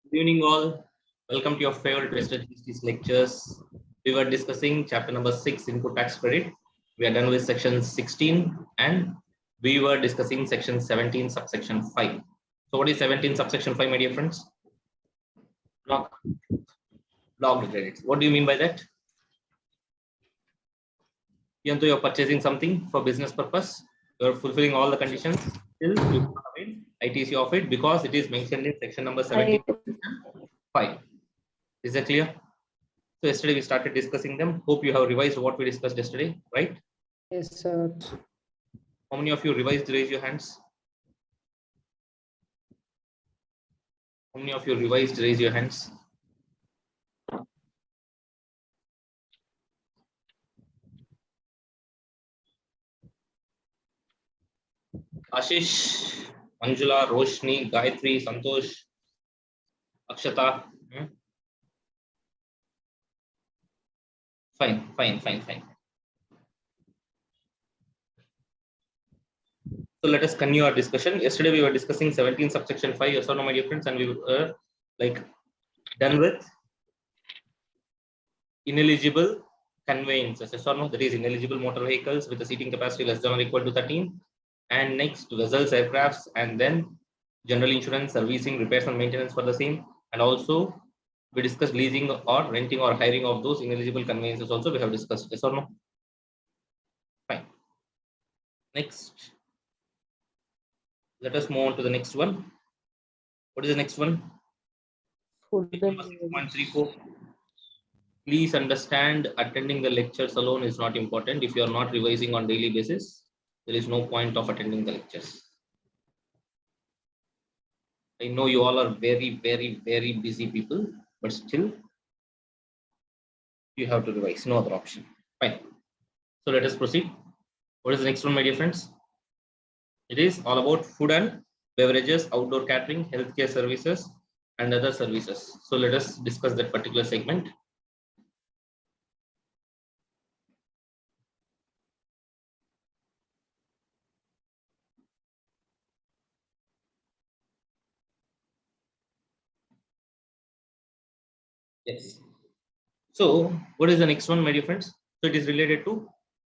Good evening, all. Welcome to your favorite Western Justice lectures. We were discussing chapter number 6, Input Tax Credit. We are done with section 16 and we were discussing section 17, subsection 5. So, what is 17, subsection 5, my dear friends? Blocked credits. What do you mean by that? Even though you're purchasing something for business purpose, you're fulfilling all the conditions, still you cannot avail ITC of it because it is mentioned in section number 17, 5. Is that clear? So yesterday we started discussing them. Hope you have revised what we discussed yesterday, right? Yes, sir. How many of you revised? Raise your hands. How many of you revised? Raise your hands. Ashish, Manjula, Roshni, Gayatri, Santosh, Akshata. Fine. So let us continue our discussion. Yesterday we were discussing 17 subsection 5, yes or no, my dear friends, and we were done with ineligible conveyances, yes or no, that is ineligible motor vehicles with a seating capacity less than or equal to 13. And next, vessels, aircrafts, and then general insurance, servicing, repairs and maintenance for the same. And also we discussed leasing or renting or hiring of those ineligible conveyances also we have discussed, yes or no? Fine. Next, let us move on to the next one. What is the next one? 6.34. Please understand, attending the lectures alone is not important. If you are not revising on daily basis, there is no point of attending the lectures. I know you all are very busy people, but still you have to revise, no other option. Fine. So let us proceed. What is the next one, my dear friends? It is all about food and beverages, outdoor catering, healthcare services, and other services. So let us discuss that particular segment. Yes. So what is the next one, my dear friends? So it is related to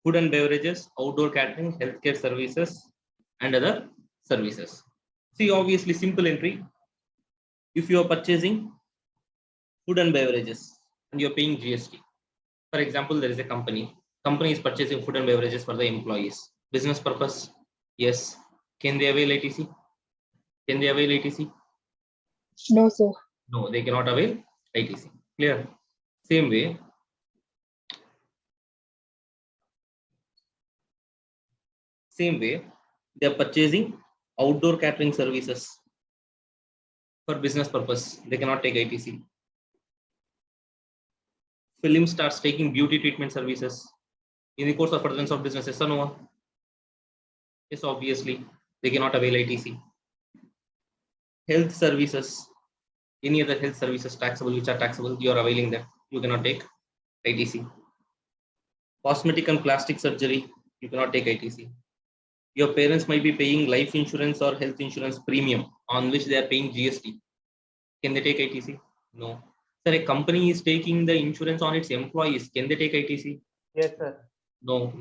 food and beverages, outdoor catering, healthcare services, and other services. See, obviously simple entry. If you are purchasing food and beverages and you're paying GST, for example, there is a company is purchasing food and beverages for the employees. Business purpose, yes. Can they avail ITC? Can they avail ITC? No, sir. No, they cannot avail ITC. Clear? Same way, they are purchasing outdoor catering services for business purpose. They cannot take ITC. Film starts taking beauty treatment services in the course of furtherance of business. Yes or no? Yes, obviously, they cannot avail ITC. Health services, any other health services taxable, which are taxable, you are availing them. You cannot take ITC. Cosmetic and plastic surgery, you cannot take ITC. Your parents might be paying life insurance or health insurance premium on which they are paying GST. Can they take ITC? No. Sir, a company is taking the insurance on its employees. Can they take ITC? Yes, sir. No.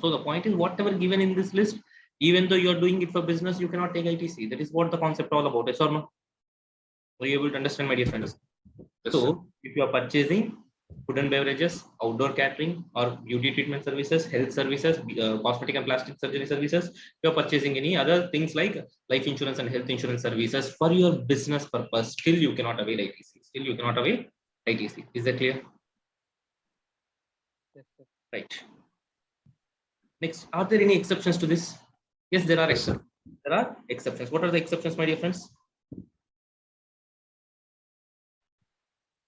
So the point is, whatever given in this list, even though you're doing it for business, you cannot take ITC. That is what the concept all about. Yes or no? Are you able to understand, my dear friends? Yes, so, sir. If you are purchasing food and beverages, outdoor catering, or beauty treatment services, health services, cosmetic and plastic surgery services, you are purchasing any other things like life insurance and health insurance services for your business purpose, still you cannot avail ITC. Still you cannot avail ITC. Is that clear? Yes, sir. Right. Next, are there any exceptions to this? Yes, there are exceptions. There are exceptions. What are the exceptions, my dear friends?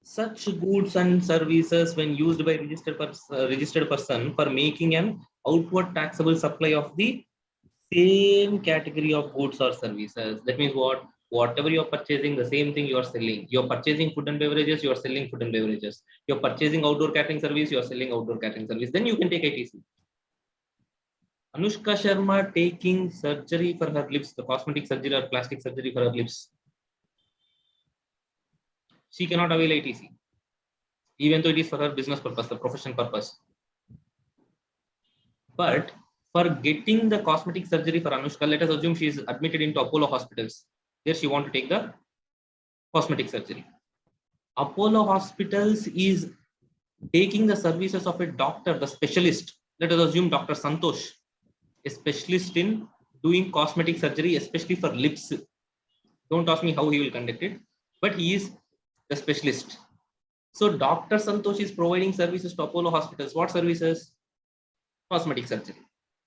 Such goods and services when used by registered person for making an outward taxable supply of the same category of goods or services. That means what? Whatever you are purchasing, the same thing you are selling. You are purchasing food and beverages, you are selling food and beverages. You are purchasing outdoor catering service, you are selling outdoor catering service. Then you can take ITC. Anushka Sharma taking surgery for her lips, the cosmetic surgery or plastic surgery for her lips. she cannot avail ITC, even though it is for her business purpose, the profession purpose. But for getting the cosmetic surgery for Anushka, let us assume she is admitted into Apollo hospitals. There she want to take the cosmetic surgery. Apollo hospitals is taking the services of a doctor, the specialist. Let us assume Dr. Santosh, a specialist in doing cosmetic surgery, especially for lips. Don't ask me how he will conduct it, but he is the specialist. So Dr. Santosh is providing services to Apollo hospitals. What services? Cosmetic surgery.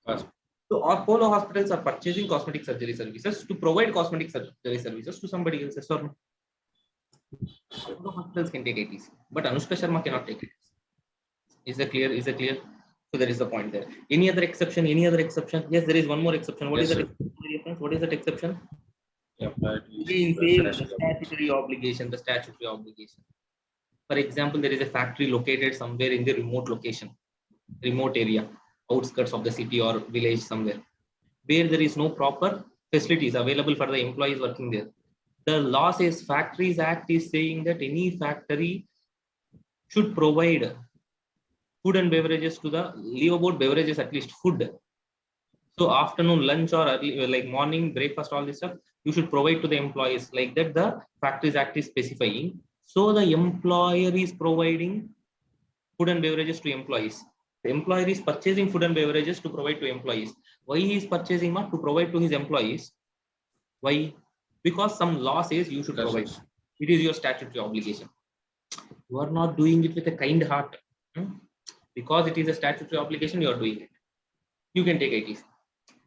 So Apollo hospitals are purchasing cosmetic surgery services to provide cosmetic surgery services to somebody else. Or Apollo hospitals can take ITC, but Anushka Sharma cannot take it. Is that clear? Is that clear? So there is the point there. Any other exception? Any other exception? Yes, there is one more exception. What is that exception? What is that exception? The statutory obligation. The statutory obligation. For example, there is a factory located somewhere in the remote location, remote area, outskirts of the city or village somewhere, where there is no proper facilities available for the employees working there. The law says, Factories Act is saying that any factory should provide food and beverages to the, leave about beverages, at least food. So afternoon lunch or early, like morning breakfast, all this stuff, you should provide to the employees. Like that, the Factories Act is specifying. So the employer is providing food and beverages to employees. The employer is purchasing food and beverages to provide to employees. Why he is purchasing to provide to his employees? Why? Because some law says you should provide. It is your statutory obligation. You are not doing it with a kind heart. Because it is a statutory obligation, you are doing it. You can take ITC.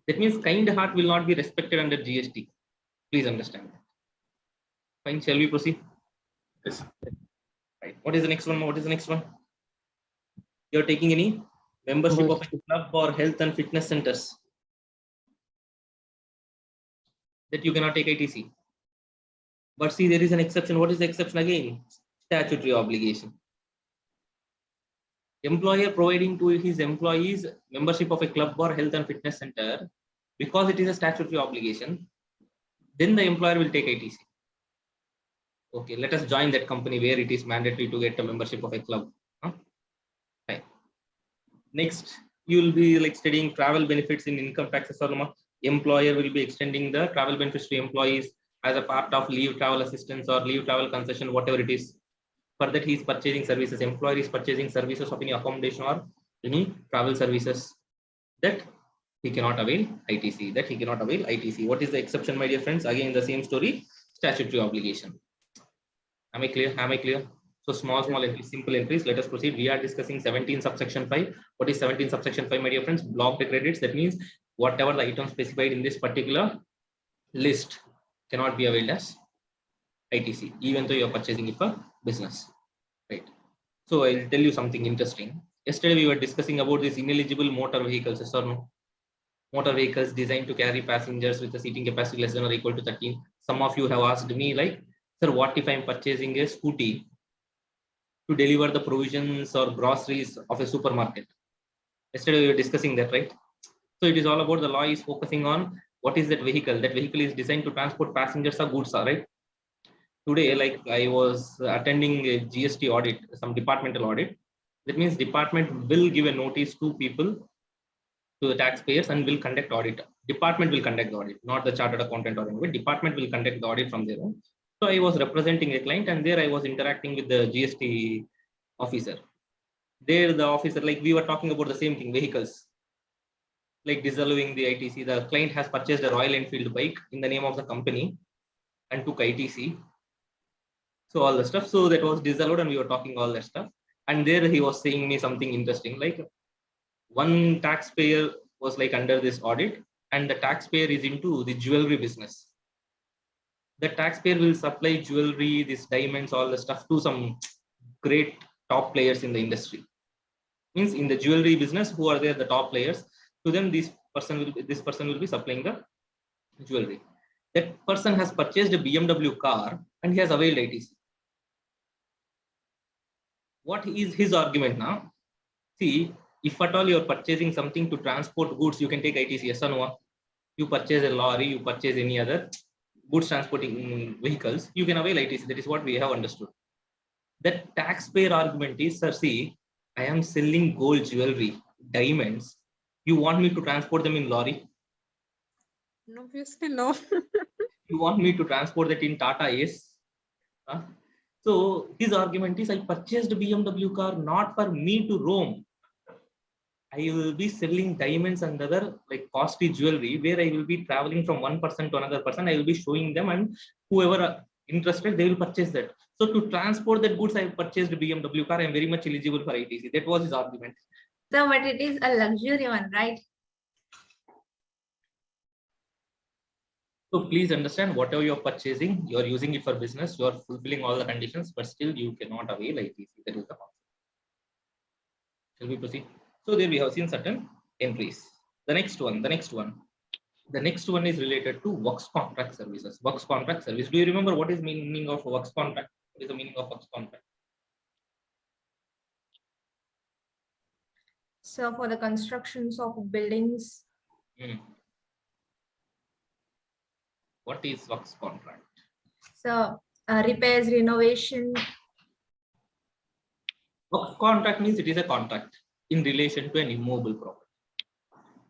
That means kind heart will not be respected under GST. Please understand that. Fine, shall we proceed? Yes. Right. What is the next one? What is the next one? You're taking any membership of a club or health and fitness centers that you cannot take ITC. But see, there is an exception. What is the exception again? Statutory obligation. Employer providing to his employees membership of a club or health and fitness center, because it is a statutory obligation, then the employer will take ITC. Okay, let us join that company where it is mandatory to get a membership of a club. Fine. Next, you will be like studying travel benefits in income taxes. Employer will be extending the travel benefits to employees as a part of leave travel assistance or leave travel concession, whatever it is. For that, he is purchasing services. Employer is purchasing services of any accommodation or any travel services that he cannot avail ITC. That he cannot avail ITC. What is the exception, my dear friends? Again, the same story, statutory obligation. Am I clear? Am I clear? So small entries, simple entries. Let us proceed. We are discussing 17 subsection 5. What is 17 subsection 5, my dear friends? Blocked credits. That means whatever the item specified in this particular list cannot be availed as ITC, even though you are purchasing it for business, right? So I'll tell you something interesting. Yesterday we were discussing about these ineligible motor vehicles, yes or no? Motor vehicles designed to carry passengers with a seating capacity less than or equal to 13. Some of you have asked me like, sir, what if I'm purchasing a scooty to deliver the provisions or groceries of a supermarket? Yesterday we were discussing that, right? So it is all about the law is focusing on what is that vehicle. That vehicle is designed to transport passengers or goods, right? Today, like I was attending a GST audit, some departmental audit. That means department will give a notice to people, to the taxpayers, and will conduct audit. Department will conduct the audit, not the chartered accountant or anyone. Department will conduct the audit from their own. So I was representing a client, and there I was interacting with the GST officer. There the officer, like we were talking about the same thing, vehicles, like disallowing the ITC. The client has purchased a Royal Enfield bike in the name of the company and took ITC. So all the stuff, so that was disallowed, and we were talking all that stuff. And there he was saying me something interesting, like one taxpayer was like under this audit, and the taxpayer is into the jewelry business. The taxpayer will supply jewelry, these diamonds, all the stuff to some great top players in the industry. Means in the jewelry business, who are there, the top players? To them, this person will be supplying the jewelry. That person has purchased a BMW car and he has availed ITC. What is his argument now? See, if at all you are purchasing something to transport goods, you can take ITC, yes or no? You purchase a lorry, you purchase any other goods transporting vehicles, you can avail ITC. That is what we have understood. That taxpayer argument is, sir, see, I am selling gold jewelry, diamonds. You want me to transport them in lorry? Obviously, no. You want me to transport that in Tata Ace? Huh? So his argument is, I purchased BMW car not for me to roam. I will be selling diamonds and other like costly jewelry where I will be traveling from one person to another person. I will be showing them, and whoever are interested, they will purchase that. So to transport that goods, I purchased BMW car. I am very much eligible for ITC. That was his argument. So, but it is a luxury one, right? So please understand, whatever you're purchasing, you're using it for business, you're fulfilling all the conditions, but still you cannot avail ITC. That is the concept. Shall we proceed? So there we have seen certain entries. The next one is related to works contract services. Works contract service. Do you remember what is meaning of works contract? What is the meaning of works contract? So, for the constructions of buildings. What is works contract? So, repairs, renovation. Works contract means it is a contract in relation to an immovable property,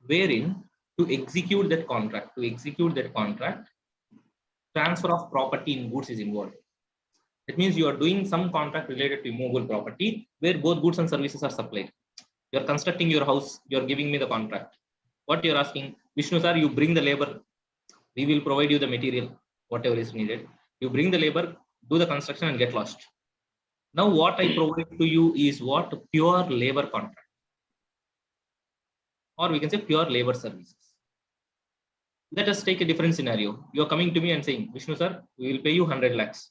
wherein to execute that contract, transfer of property in goods is involved. That means you are doing some contract related to immovable property where both goods and services are supplied. You are constructing your house, you are giving me the contract. What you are asking, Vishnu sir, you bring the labor, we will provide you the material, whatever is needed. You bring the labor, do the construction and get lost. Now what I provide to you is what? Pure labor contract. Or we can say pure labor services. Let us take a different scenario. You are coming to me and saying, Vishnu sir, we will pay you 100 lakhs.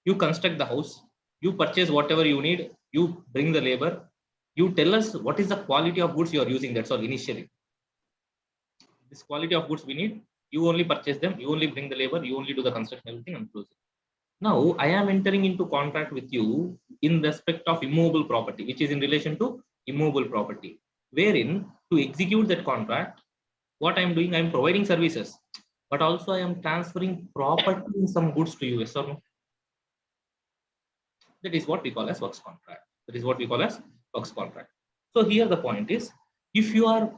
You construct the house, you purchase whatever you need, you bring the labor, you tell us what is the quality of goods you are using. That's all initially. This quality of goods we need, you only purchase them, you only bring the labor, you only do the construction, everything, and close it. Now I am entering into contract with you in respect of immovable property, which is in relation to immovable property, wherein to execute that contract, what I am doing, I am providing services, but also I am transferring property in some goods to you. Yes or no? That is what we call as works contract. So here the point is, if you are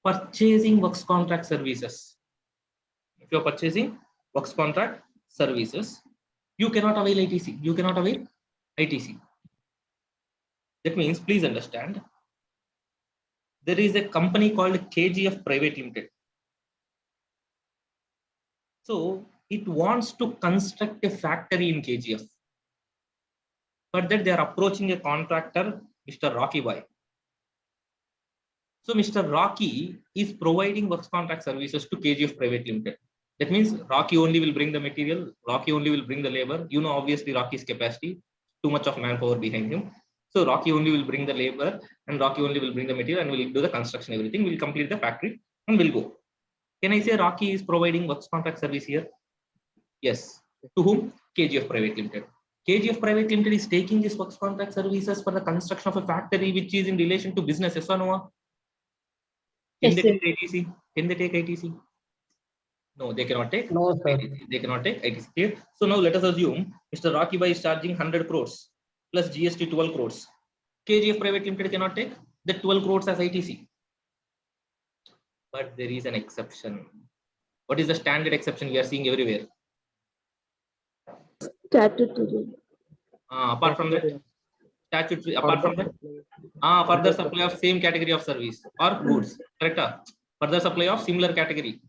purchasing works contract services, you cannot avail ITC. That means, please understand, there is a company called KGF Private Limited. So it wants to construct a factory in KGF. For that, they are approaching a contractor, Mr. Rocky Boy. So Mr. Rocky is providing works contract services to KGF Private Limited. That means Rocky only will bring the material, Rocky only will bring the labor. You know, obviously Rocky's capacity, too much of manpower behind him. So Rocky only will bring the labor and Rocky only will bring the material and will do the construction, everything. We'll complete the factory and we'll go. Can I say Rocky is providing works contract service here? Yes. To whom? KGF Private Limited. KGF Private Limited is taking this works contract services for the construction of a factory which is in relation to business. Yes or no? Can they take ITC? Can they take ITC? No, they cannot take. No, sir. ITC. They cannot take ITC. Clear? So now let us assume Mr. Rocky Bhai is charging 100 crores plus GST 12 crores. KGF Private Limited cannot take the 12 crores as ITC. But there is an exception. What is the standard exception we are seeing everywhere? Statutory. Apart from that, statutory. Apart from that, further supply of same category of service or goods. Correct? Further supply of similar category.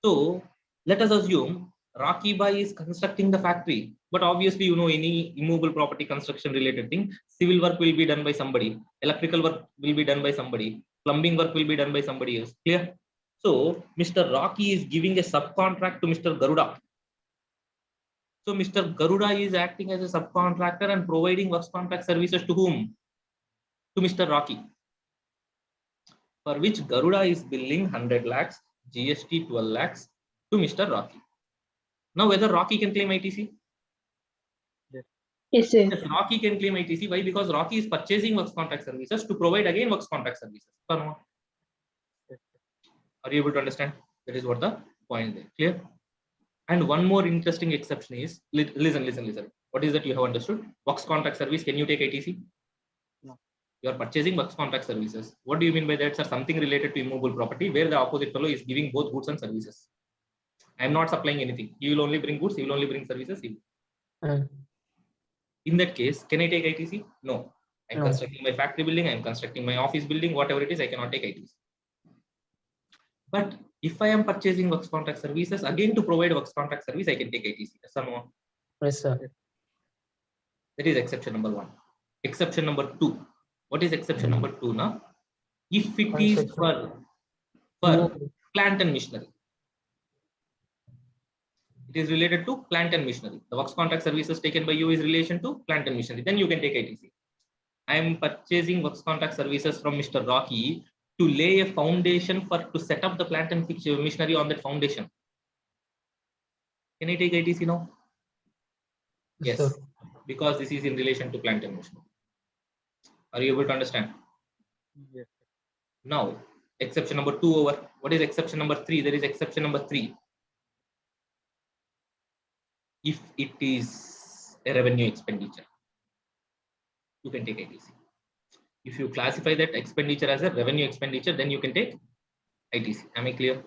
So let us assume Rocky Bhai is constructing the factory, but obviously, you know, any immovable property construction related thing, civil work will be done by somebody, electrical work will be done by somebody, plumbing work will be done by somebody else. Clear? So Mr. Rocky is giving a subcontract to Mr. Garuda. So Mr. Garuda is acting as a subcontractor and providing works contract services to whom? To Mr. Rocky, for which Garuda is billing 100 lakhs, GST 12 lakhs to Mr. Rocky. Now whether Rocky can claim ITC? Yes, sir. Yes, Rocky can claim ITC. Why? Because Rocky is purchasing works contract services to provide again works contract services. Are you able to understand? That is what the point there. Clear? And one more interesting exception is, listen. What is that you have understood? Works contract service, can you take ITC? No. You are purchasing works contract services. What do you mean by that, sir? Something related to immovable property where the opposite fellow is giving both goods and services. I am not supplying anything. You will only bring goods, you will only bring services. In that case, can I take ITC? No. I'm No. constructing my factory building, I'm constructing my office building, whatever it is, I cannot take ITC. But if I am purchasing works contract services, again to provide works contract service, I can take ITC. Yes or no? Yes, sir. That is exception number 1. Exception number 2. What is exception number 2 now? If it is for plant and machinery. It is related to plant and machinery. The works contract services taken by you is relation to plant and machinery. Then you can take ITC. I am purchasing works contract services from Mr. Rocky to lay a foundation to set up the plant and machinery on that foundation. Can I take ITC now? Yes, sir. because this is in relation to plant and machinery. Are you able to understand? Yes. Now, exception number 2 over. What is exception number 3? There is exception number 3. If it is a revenue expenditure, you can take ITC. If you classify that expenditure as a revenue expenditure, then you can take ITC. Am I clear?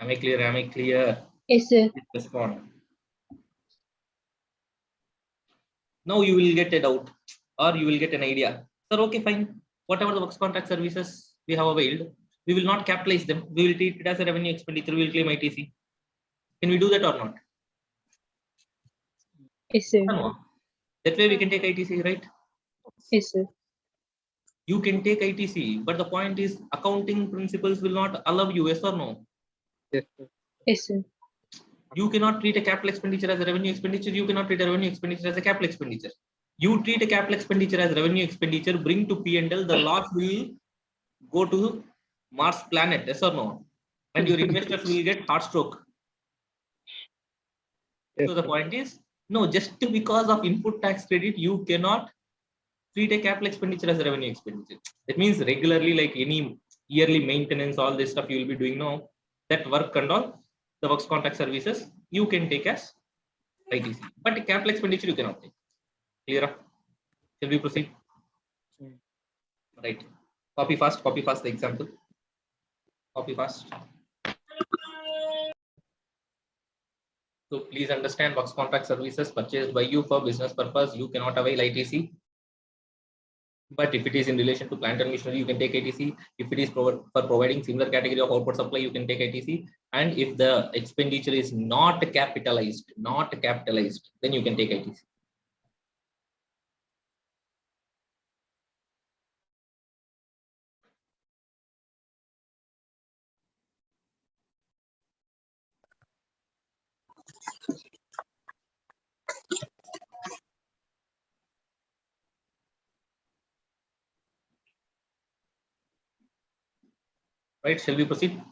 Am I clear? Am I clear? Yes, sir. Respond. Now you will get a doubt or you will get an idea. Sir, okay, fine. Whatever the works contract services we have availed, we will not capitalize them. We will treat it as a revenue expenditure. We will claim ITC. Can we do that or not? Yes, sir. No. That way we can take ITC, right? Yes, sir. You can take ITC, but the point is accounting principles will not allow you, yes or no? Yes, sir. Yes, sir. You cannot treat a capital expenditure as a revenue expenditure. You cannot treat a revenue expenditure as a capital expenditure. You treat a capital expenditure as revenue expenditure, bring to P&L, the loss will go to Mars planet, yes or no? And your investors will get heart stroke. Yes, So the point is, no, just because of input tax credit, you cannot treat a capital expenditure as a revenue expenditure. That means regularly, like any yearly maintenance, all this stuff you will be doing now, that work and all, the works contract services, you can take as ITC. But capital expenditure, you cannot take. Clear? Shall we proceed? Right. Copy fast the example. Copy fast. So please understand, works contract services purchased by you for business purpose, you cannot avail ITC. But if it is in relation to plant and machinery, you can take ITC. If it is for providing similar category of output supply, you can take ITC. And if the expenditure is not capitalized, then you can take ITC. Right, shall we proceed?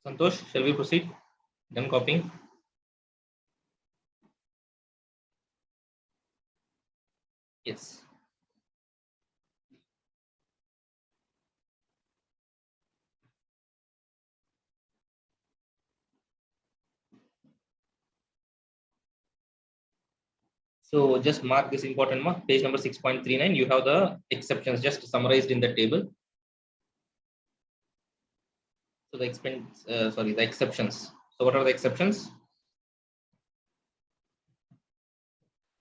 Santosh, shall we proceed? Done copying. Yes. So just mark this important mark, page number 6.39. You have the exceptions just summarized in the table. So the the exceptions. So what are the exceptions?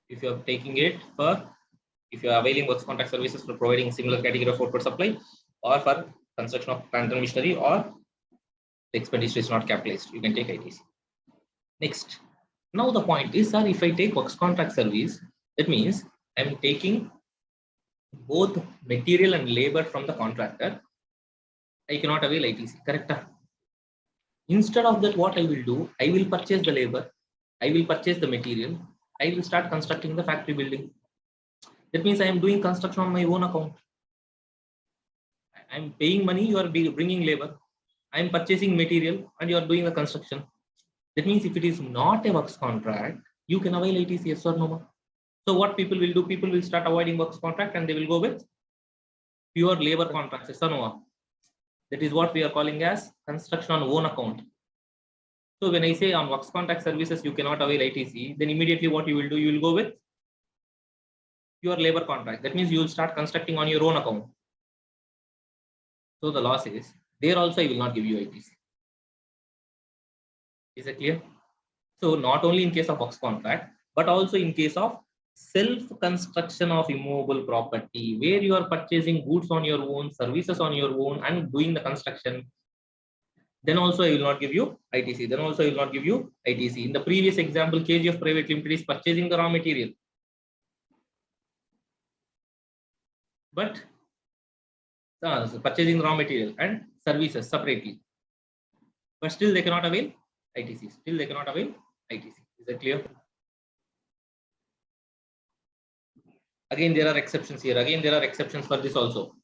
If you are taking it for, if you are availing works contract services for providing similar category of output supply, or for construction of plant and machinery, or the expenditure is not capitalized, you can take ITC. Next. Now the point is, sir, if I take works contract service, that means I'm taking both material and labor from the contractor, I cannot avail ITC. Correct? Instead of that, what I will do, I will purchase the labor, I will purchase the material, I will start constructing the factory building. That means I am doing construction on my own account. I am paying money, you are bringing labor. I am purchasing material and you are doing the construction. That means if it is not a works contract, you can avail ITC, yes or no. So what people will do, people will start avoiding works contract and they will go with pure labor contracts, yes or no. That is what we are calling as construction on own account. So when I say on works contract services, you cannot avail ITC, then immediately what you will do, you will go with pure labor contract. That means you will start constructing on your own account. So the law says, there also I will not give you ITC. Is it clear? So not only in case of works contract, but also in case of self-construction of immovable property, where you are purchasing goods on your own, services on your own, and doing the construction, then also I will not give you ITC. Then also I will not give you ITC. In the previous example, KGF Private Limited is purchasing the raw material, but purchasing raw material and services separately, but still they cannot avail ITC. Still they cannot avail ITC. Is that clear? Again, there are exceptions here. Again, there are exceptions for this also.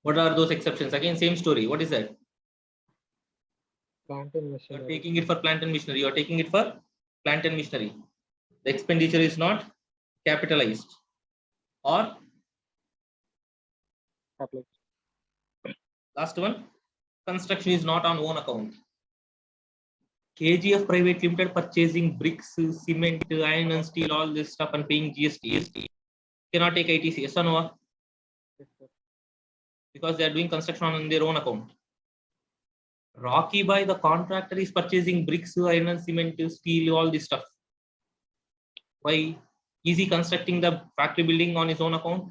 What are those exceptions? Again, same story. What is that? Plant and You machinery. are taking it for plant and machinery. You are taking it for plant and machinery. The expenditure is not capitalized or last one, construction is not on own account. KGF Private Limited purchasing bricks, cement, iron and steel, all this stuff and paying GST. Cannot take ITC, yes or no? Because they are doing construction on their own account. Rocky Bhai, the contractor, is purchasing bricks, iron and cement, steel, all this stuff. Why? Is he constructing the factory building on his own account?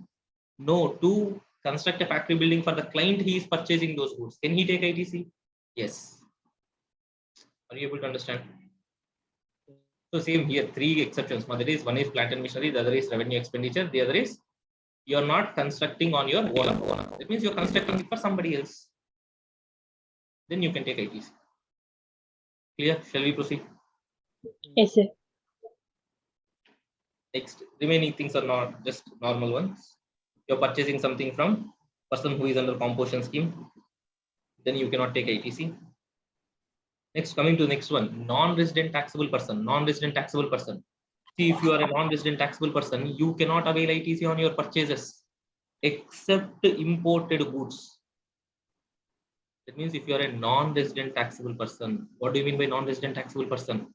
No, to construct a factory building for the client, he is purchasing those goods. Can he take ITC? Yes. Are you able to understand? So same here, three exceptions. That is, one is plant and machinery, the other is revenue expenditure, the other is you are not constructing on your own account. That means you are constructing it for somebody else. Then you can take ITC. Clear? Shall we proceed? Yes, sir. Next, remaining things are not just normal ones. You're purchasing something from person who is under composition scheme, then you cannot take ITC. Next, coming to the next one, non-resident taxable person. Non-resident taxable person. See, if you are a non-resident taxable person, you cannot avail ITC on your purchases except imported goods. That means if you are a non-resident taxable person, what do you mean by non-resident taxable person?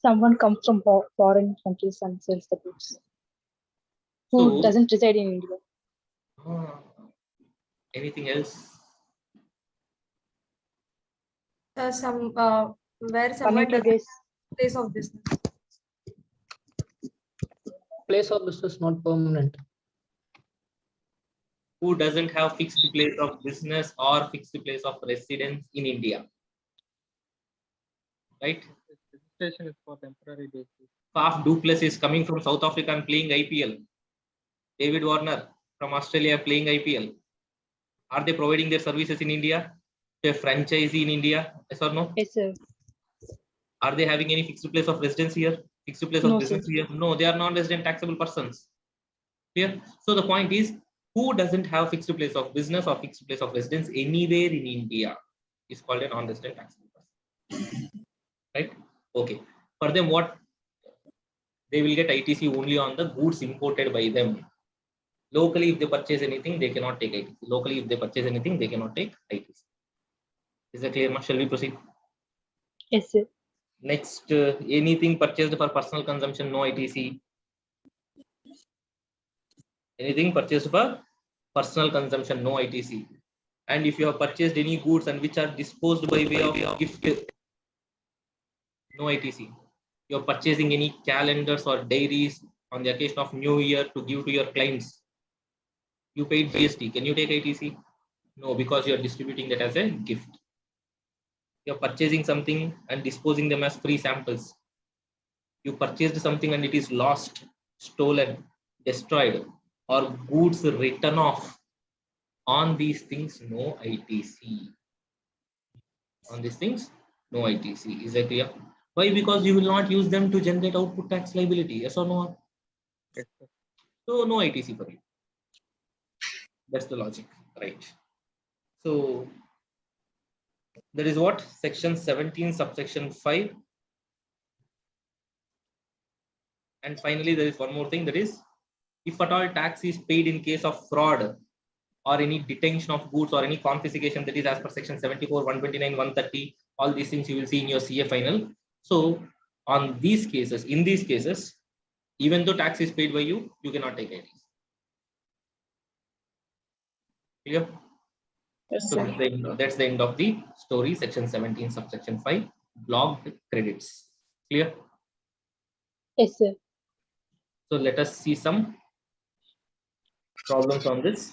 Someone comes from foreign countries and sells the goods. Who So, doesn't reside in India? Anything else? Where Coming someone to does this, place of business. Place of business not permanent. Who doesn't have fixed place of business or fixed place of residence in India? Right? registration is for temporary basis. Faf Duplessis is coming from South Africa and playing IPL. David Warner from Australia playing IPL. Are they providing their services in India? A franchisee in India? Yes or no? Yes, sir. Are they having any fixed place of residence here? Fixed place of No, business sir. here? No, they are non-resident taxable persons. Clear? So the point is, who doesn't have fixed place of business or fixed place of residence anywhere in India is called a non-resident taxable person. Right? Okay. For them, what? They will get ITC only on the goods imported by them. Locally, if they purchase anything, they cannot take ITC. Locally, if they purchase anything, they cannot take ITC. Is that clear? Shall we proceed? Yes, sir. Next, anything purchased for personal consumption, no ITC. Anything purchased for personal consumption, no ITC. And if you have purchased any goods and which are disposed by way of gift, no ITC. You are purchasing any calendars or diaries on the occasion of New Year to give to your clients. You paid GST. Can you take ITC? No, because you are distributing that as a gift. You are purchasing something and disposing them as free samples. You purchased something and it is lost, stolen, destroyed. or goods written off, on these things, no ITC. On these things, no ITC. Is that clear? Why? Because you will not use them to generate output tax liability. Yes or no? Yes, sir. So no ITC for you. That's the logic, right? So that is what section 17 subsection 5. And finally, there is one more thing, that is, if at all tax is paid in case of fraud or any detention of goods or any confiscation, that is as per section 74, 129, 130, all these things you will see in your CA final. So on these cases, in these cases, even though tax is paid by you, you cannot take ITC. Clear? Yes, So sir. that's the end of the story, section 17, subsection 5, blocked credits. Clear? Yes, sir. So let us see some problems on this.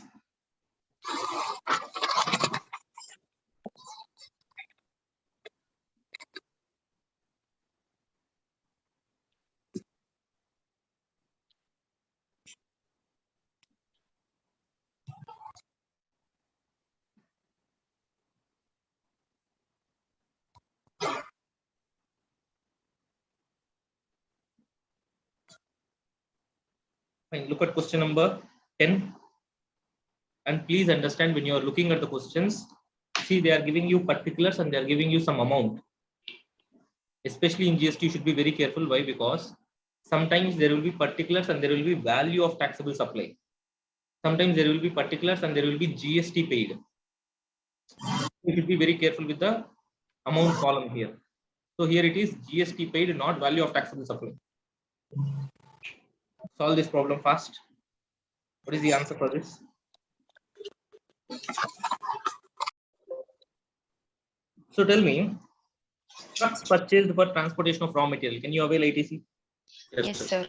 Fine. Look at question number 10. And please understand, when you are looking at the questions, see, they are giving you particulars and they are giving you some amount. Especially in GST, you should be very careful. Why? Because sometimes there will be particulars and there will be value of taxable supply. Sometimes there will be particulars and there will be GST paid. You should be very careful with the amount column here. So here it is GST paid, not value of taxable supply. Solve this problem fast. What is the answer for this? So tell me, trucks purchased for transportation of raw material, can you avail ITC? Yes, sir.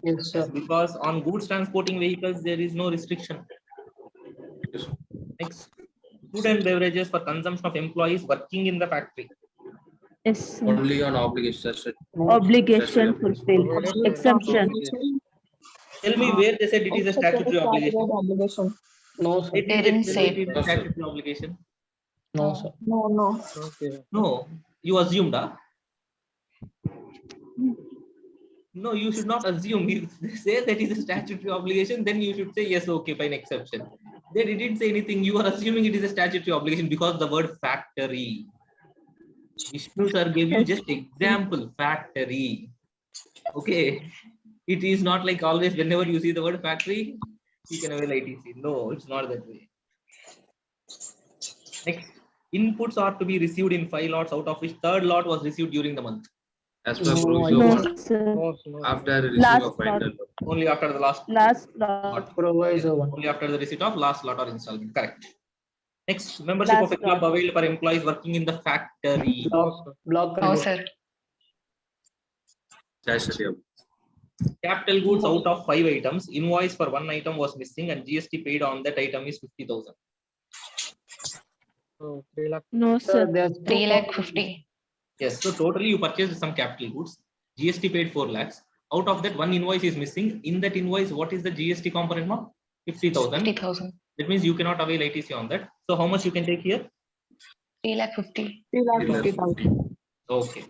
Yes, sir. Because on goods transporting vehicles, there is no restriction. Next, food and beverages for consumption of employees working in the factory. Yes, sir. Only on obligation. Obligation fulfilled. Exemption. Tell me where they said it is a statutory obligation. No, sir. It They is didn't a, say it is a No, sir. statutory obligation. No, sir. No. Okay. No, you assumed, No, you should not assume. If they say that is a statutory obligation, then you should say yes, okay, fine, exception. They didn't say anything. You are assuming it is a statutory obligation because the word factory. Vishnu sir gave you just example, factory. Okay. It is not like always whenever you see the word factory, you can avail ITC. No, it's not that way. Next, inputs are to be received in 5 lots, out of which third lot was received during the month. As per No, proviso No, one, sir. No. after receiving Last of final. Only after the last lot. Proviso one. only after the receipt of last lot or installment. Correct. Next, membership of a Last club lot. availed for employees working in the factory. Block No, credit. sir. Statutory. Capital goods, out of 5 items, invoice for 1 item was missing and GST paid on that item is 50,000. Oh, 3 lakh. No, Sir, sir. there's 3,50,000. Yes, so totally you purchased some capital goods. GST paid 4 lakhs. Out of that, 1 invoice is missing. In that invoice, what is the GST component now? 50,000. 50,000. That means you cannot avail ITC on that. So how much you can take here? 3,50,000. 3,50,000. Okay.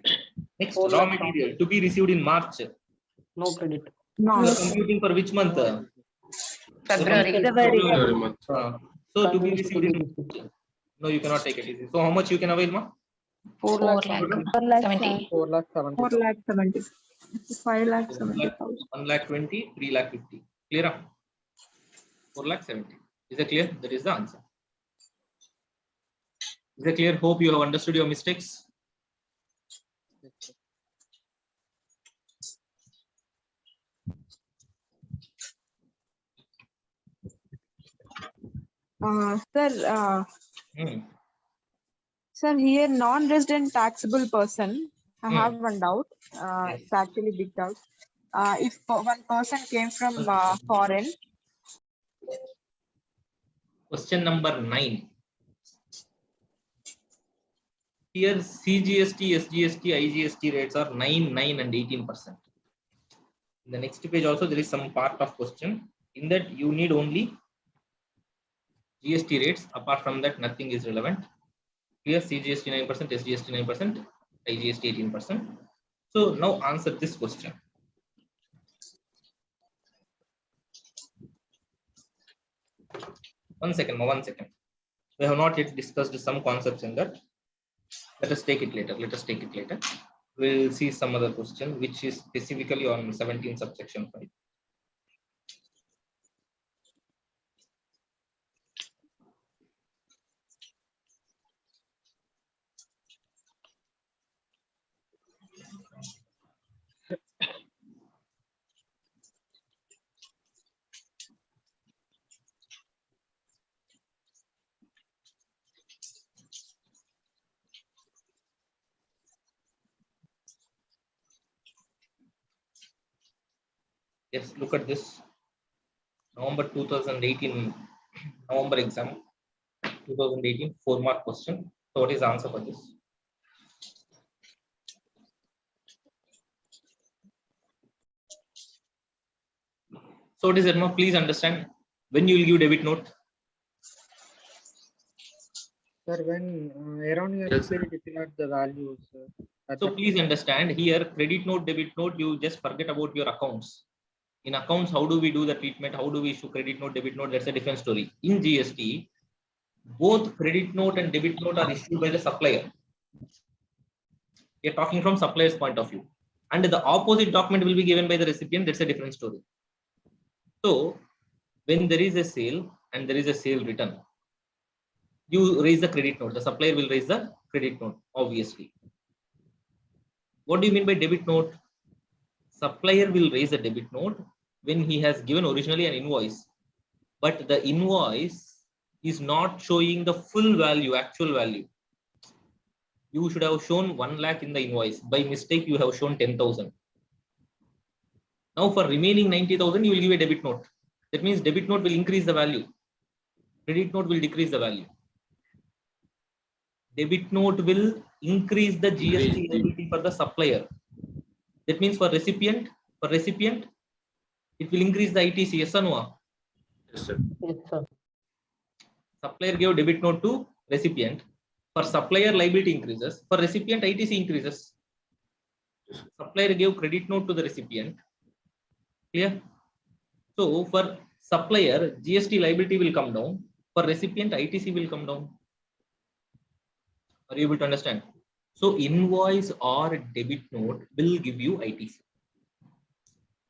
Next, 4 raw lakh. material to be received in March. No credit. No. You are computing for which month? February. February month. So to be Consumption received in March. No, you cannot take it. So how much you can avail, ma? 4 4 lakh. lakh 70. 4 lakh 70. 4 lakh 70. 5 lakh 70,000. 1 lakh 20, 3 lakh 50. Clear? 4 lakh 70. Is that clear? That is the answer. Is that clear? Hope you have understood your mistakes. Sir, Hmm. sir, here non-resident taxable person, I Hmm. have one doubt. Yes. It's actually big doubt. If one person came from foreign, Question number 9. Here CGST, SGST, IGST rates are 9, 9 and 18%. In the next page also there is some part of question. In that you need only GST rates. Apart from that, nothing is relevant. Here CGST 9%, SGST 9%, IGST 18%. So now answer this question. One second. We have not yet discussed some concepts in that. Let us take it later. We'll see some other question which is specifically on 17 subsection 5. Yes, look at this. November 2018, November exam, 2018, 4-mark question. So what is the answer for this? So what is it? No, please understand. When you will give debit note? Sir, when around your Yes. spirit, it will not the values. So please understand here, credit note, debit note, you just forget about your accounts. In accounts, how do we do the treatment? How do we issue credit note, debit note? That's a different story. In GST, both credit note and debit note are issued by the supplier. You're talking from supplier's point of view. And the opposite document will be given by the recipient. That's a different story. So when there is a sale and there is a sale return, you raise the credit note. The supplier will raise the credit note, obviously. What do you mean by debit note? Supplier will raise a debit note when he has given originally an invoice, but the invoice is not showing the full value, actual value. You should have shown 1 lakh in the invoice. By mistake, you have shown 10,000. Now for remaining 90,000, you will give a debit note. That means debit note will increase the value. Credit note will decrease the value. Debit note will increase the GST liability for the supplier. That means for recipient, it will increase the ITC. Yes or no? Yes, sir. Yes, sir. Supplier gave debit note to recipient. For supplier, liability increases. For recipient, ITC increases. Supplier gave credit note to the recipient. Clear? So for supplier, GST liability will come down. For recipient, ITC will come down. Are you able to understand? So invoice or debit note will give you ITC.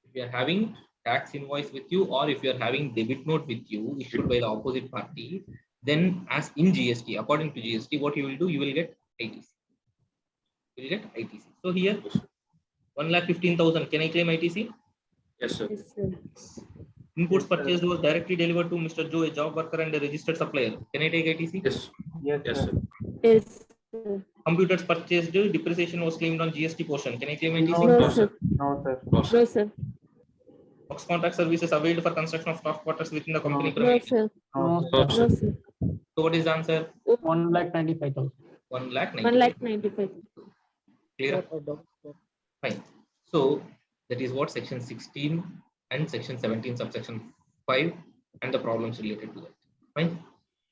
If you are having tax invoice with you, or if you are having debit note with you issued by the opposite party, then as in GST, according to GST, what you will do, you will get ITC. You will get ITC. So here, 1,15,000. Can I claim ITC? Yes, sir. Inputs purchased was directly delivered to Mr. Joe, a job worker and a registered supplier. Can I take ITC? Yes. Yes, sir. Yes. Computers purchased, depreciation was claimed on GST portion. Can I claim ITC? No, sir. No, sir. No, sir. Box contract services availed for construction of top quarters within the company No, premises. sir. No, No, sir. No, sir. So what is the answer? 1,95,000. 1,95,000. Clear? Fine. So that is what section 16 and section 17 subsection 5 and the problems related to that. Fine.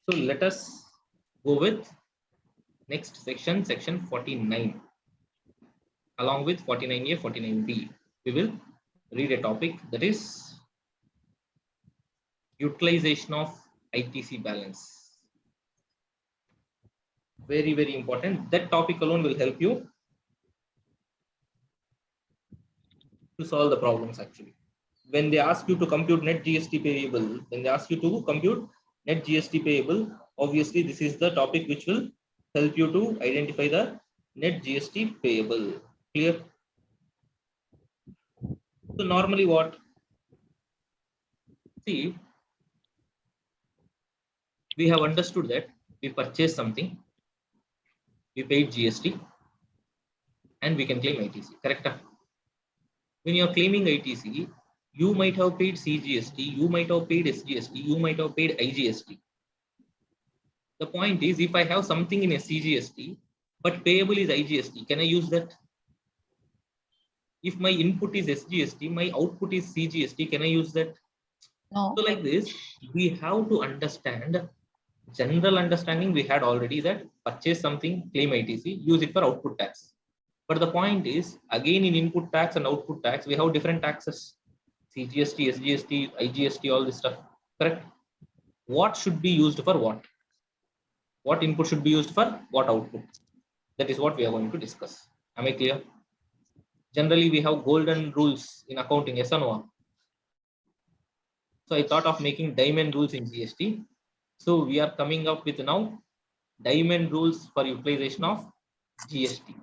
So let us go with next section, section 49. Along with 49A, 49B, we will read a topic that is utilization of ITC balance. Very, very important. That topic alone will help you to solve the problems actually. When they ask you to compute net GST payable, obviously this is the topic which will help you to identify the net GST payable. Clear? So normally what? See, we have understood that we purchased something, we paid GST, and we can claim ITC. Correct? When you are claiming ITC, you might have paid CGST, you might have paid SGST, you might have paid IGST. The point is, if I have something in a CGST, but payable is IGST, can I use that? If my input is SGST, my output is CGST, can I use that? No. So like this, we have to understand general understanding. We had already that purchase something, claim ITC, use it for output tax. But the point is, again, in input tax and output tax, we have different taxes: CGST, SGST, IGST, all this stuff. Correct? What should be used for what? What input should be used for what output? That is what we are going to discuss. Am I clear? Generally, we have golden rules in accounting, yes or no? So I thought of making diamond rules in GST. So we are coming up with now diamond rules for utilization of GST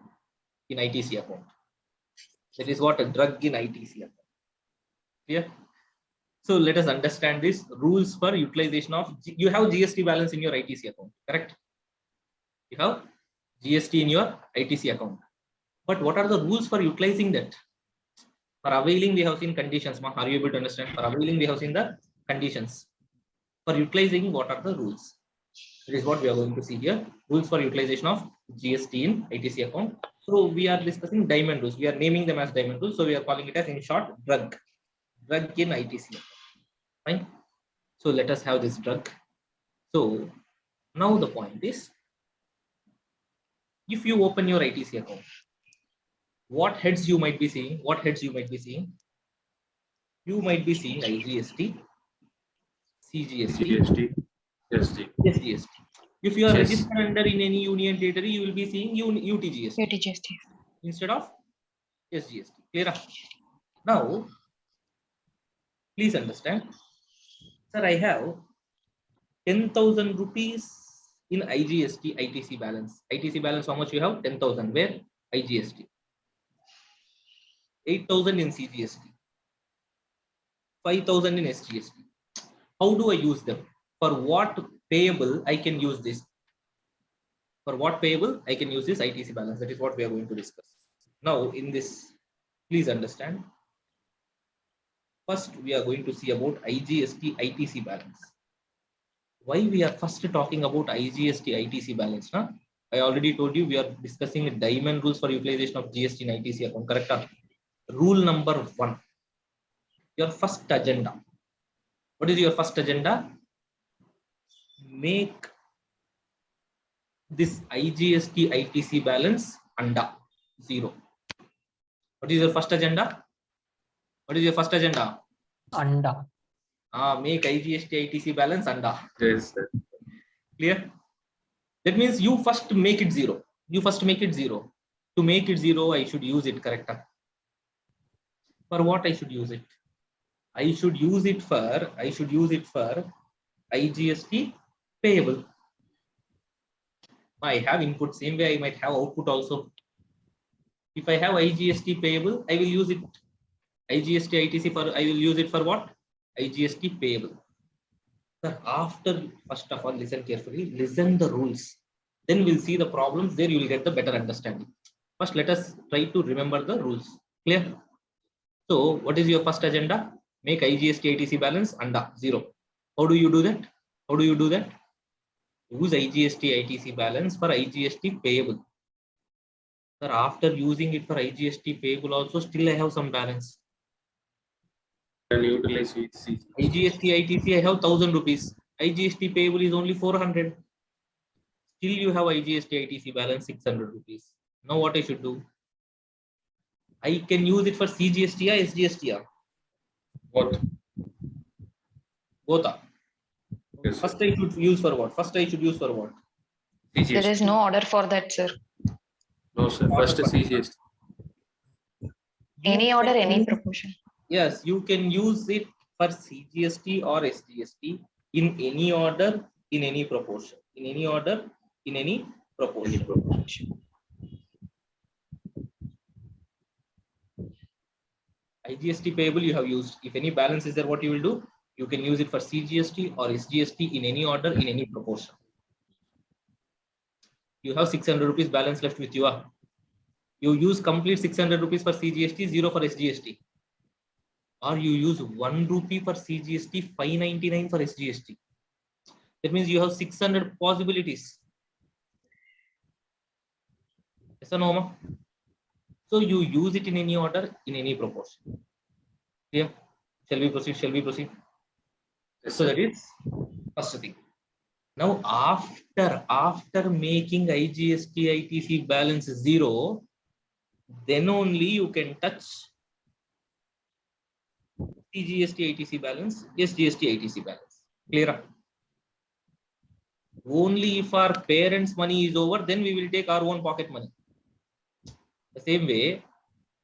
in ITC account. That is what a drug in ITC account. Clear? So let us understand this rules for utilization of. You have GST balance in your ITC account, correct? You have GST in your ITC account. But what are the rules for utilizing that? For availing, we have seen conditions. Are you able to understand? For availing, we have seen the conditions. For utilizing, what are the rules? That is what we are going to see here. Rules for utilization of GST in ITC account. So we are discussing diamond rules. We are naming them as diamond rules. So we are calling it as, in short, drug. Drug in ITC account. Fine. So let us have this drug. So now the point is, if you open your ITC account, what heads you might be seeing? What heads you might be seeing? You might be seeing IGST, CGST, CGST, SG. SGST. If you are Yes. registered under in any union territory, you will be seeing UTGST UTGST. instead of SGST. Clear? Now, please understand, sir, I have 10,000 rupees in IGST ITC balance. ITC balance, how much you have? 10,000. Where? IGST. 8,000 in CGST. 5,000 in SGST. How do I use them? For what payable I can use this? For what payable I can use this ITC balance? That is what we are going to discuss. Now, in this, please understand. First, we are going to see about IGST ITC balance. Why we are first talking about IGST ITC balance? Huh? I already told you we are discussing diamond rules for utilization of GST in ITC account. Correct? Rule number 1. Your first agenda. What is your first agenda? Make this IGST ITC balance under 0. What is your first agenda? What is your first agenda? Anda. Make IGST ITC balance under. Yes, sir. Clear? That means you first make it 0. You first make it 0. To make it 0, I should use it, correct? For what I should use it? I should use it for IGST payable. I have input, same way I might have output also. If I have IGST payable, I will use it. IGST ITC for, I will use it for what? IGST payable. Sir, after, first of all, listen carefully, listen the rules. Then we'll see the problems. There you will get the better understanding. First, let us try to remember the rules. Clear? So, what is your first agenda? Make IGST ITC balance under 0. How do you do that? How do you do that? Use IGST ITC balance for IGST payable. Sir, after using it for IGST payable also, still I have some balance. Can utilize with CG. IGST ITC, I have 1,000 rupees. IGST payable is only 400. Still you have IGST ITC balance 600 rupees. Now what I should do? I can use it for CGST or SGST. What? Both are. Yes, sir. First I should use for what? First I should use for what? There is CGST. no order for that, sir. No, sir. First CGST. Any order, any proportion. Yes, you can use it for CGST or SGST in any order, in any proportion. In any order, in any proportion. Any proportion. IGST payable you have used. If any balance is there, what you will do? You can use it for CGST or SGST in any order, in any proportion. You have 600 rupees balance left with you. You use complete 600 rupees for CGST, 0 for SGST. Or you use 1 rupee for CGST, 599 for SGST. That means you have 600 possibilities. Yes or no, ma? So you use it in any order, in any proportion. Yeah. Shall we proceed? Shall we proceed? Yes, So sir. that is first thing. Now after making IGST ITC balance 0, then only you can touch CGST ITC balance, SGST ITC balance. Clear? Only if our parents' money is over, then we will take our own pocket money. The same way,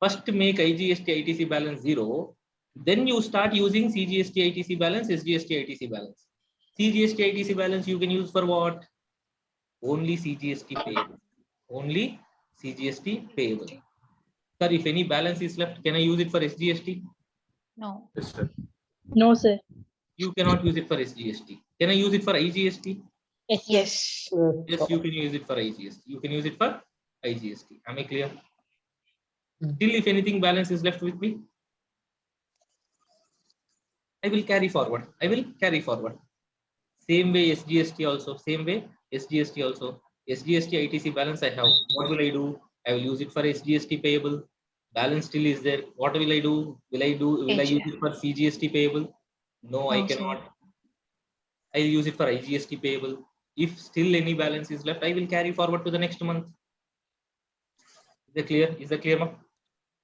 first make IGST ITC balance 0, then you start using CGST ITC balance, SGST ITC balance. CGST ITC balance you can use for what? Only CGST payable. Only CGST payable. Sir, if any balance is left, can I use it for SGST? No. Yes, sir. No, sir. You cannot use it for SGST. Can I use it for IGST? Yes, sir. Yes. Yes, you can use it for IGST. You can use it for IGST. Am I clear? Hmm. Still, if anything balance is left with me, I will carry forward. I will carry forward. Same way SGST also. Same way SGST also. SGST ITC balance I have. What will I do? I will use it for SGST payable. Balance still is there. What will I do? Will I use it for CGST payable? No, I No, sir. cannot. I will use it for IGST payable. If still any balance is left, I will carry forward to the next month. Is that clear? Is that clear, ma'am?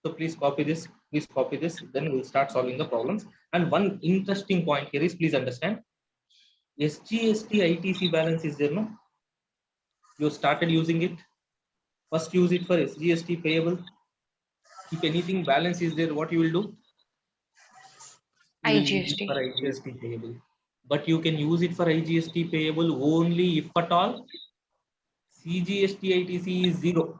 So please copy this. Please copy this. Then we'll start solving the problems. And one interesting point here is, please understand, SGST ITC balance is there, no? You started using it. First use it for SGST payable. If anything balance is there, what you will do? You will use it for IGST. IGST payable. But you can use it for IGST payable only if at all CGST ITC is 0.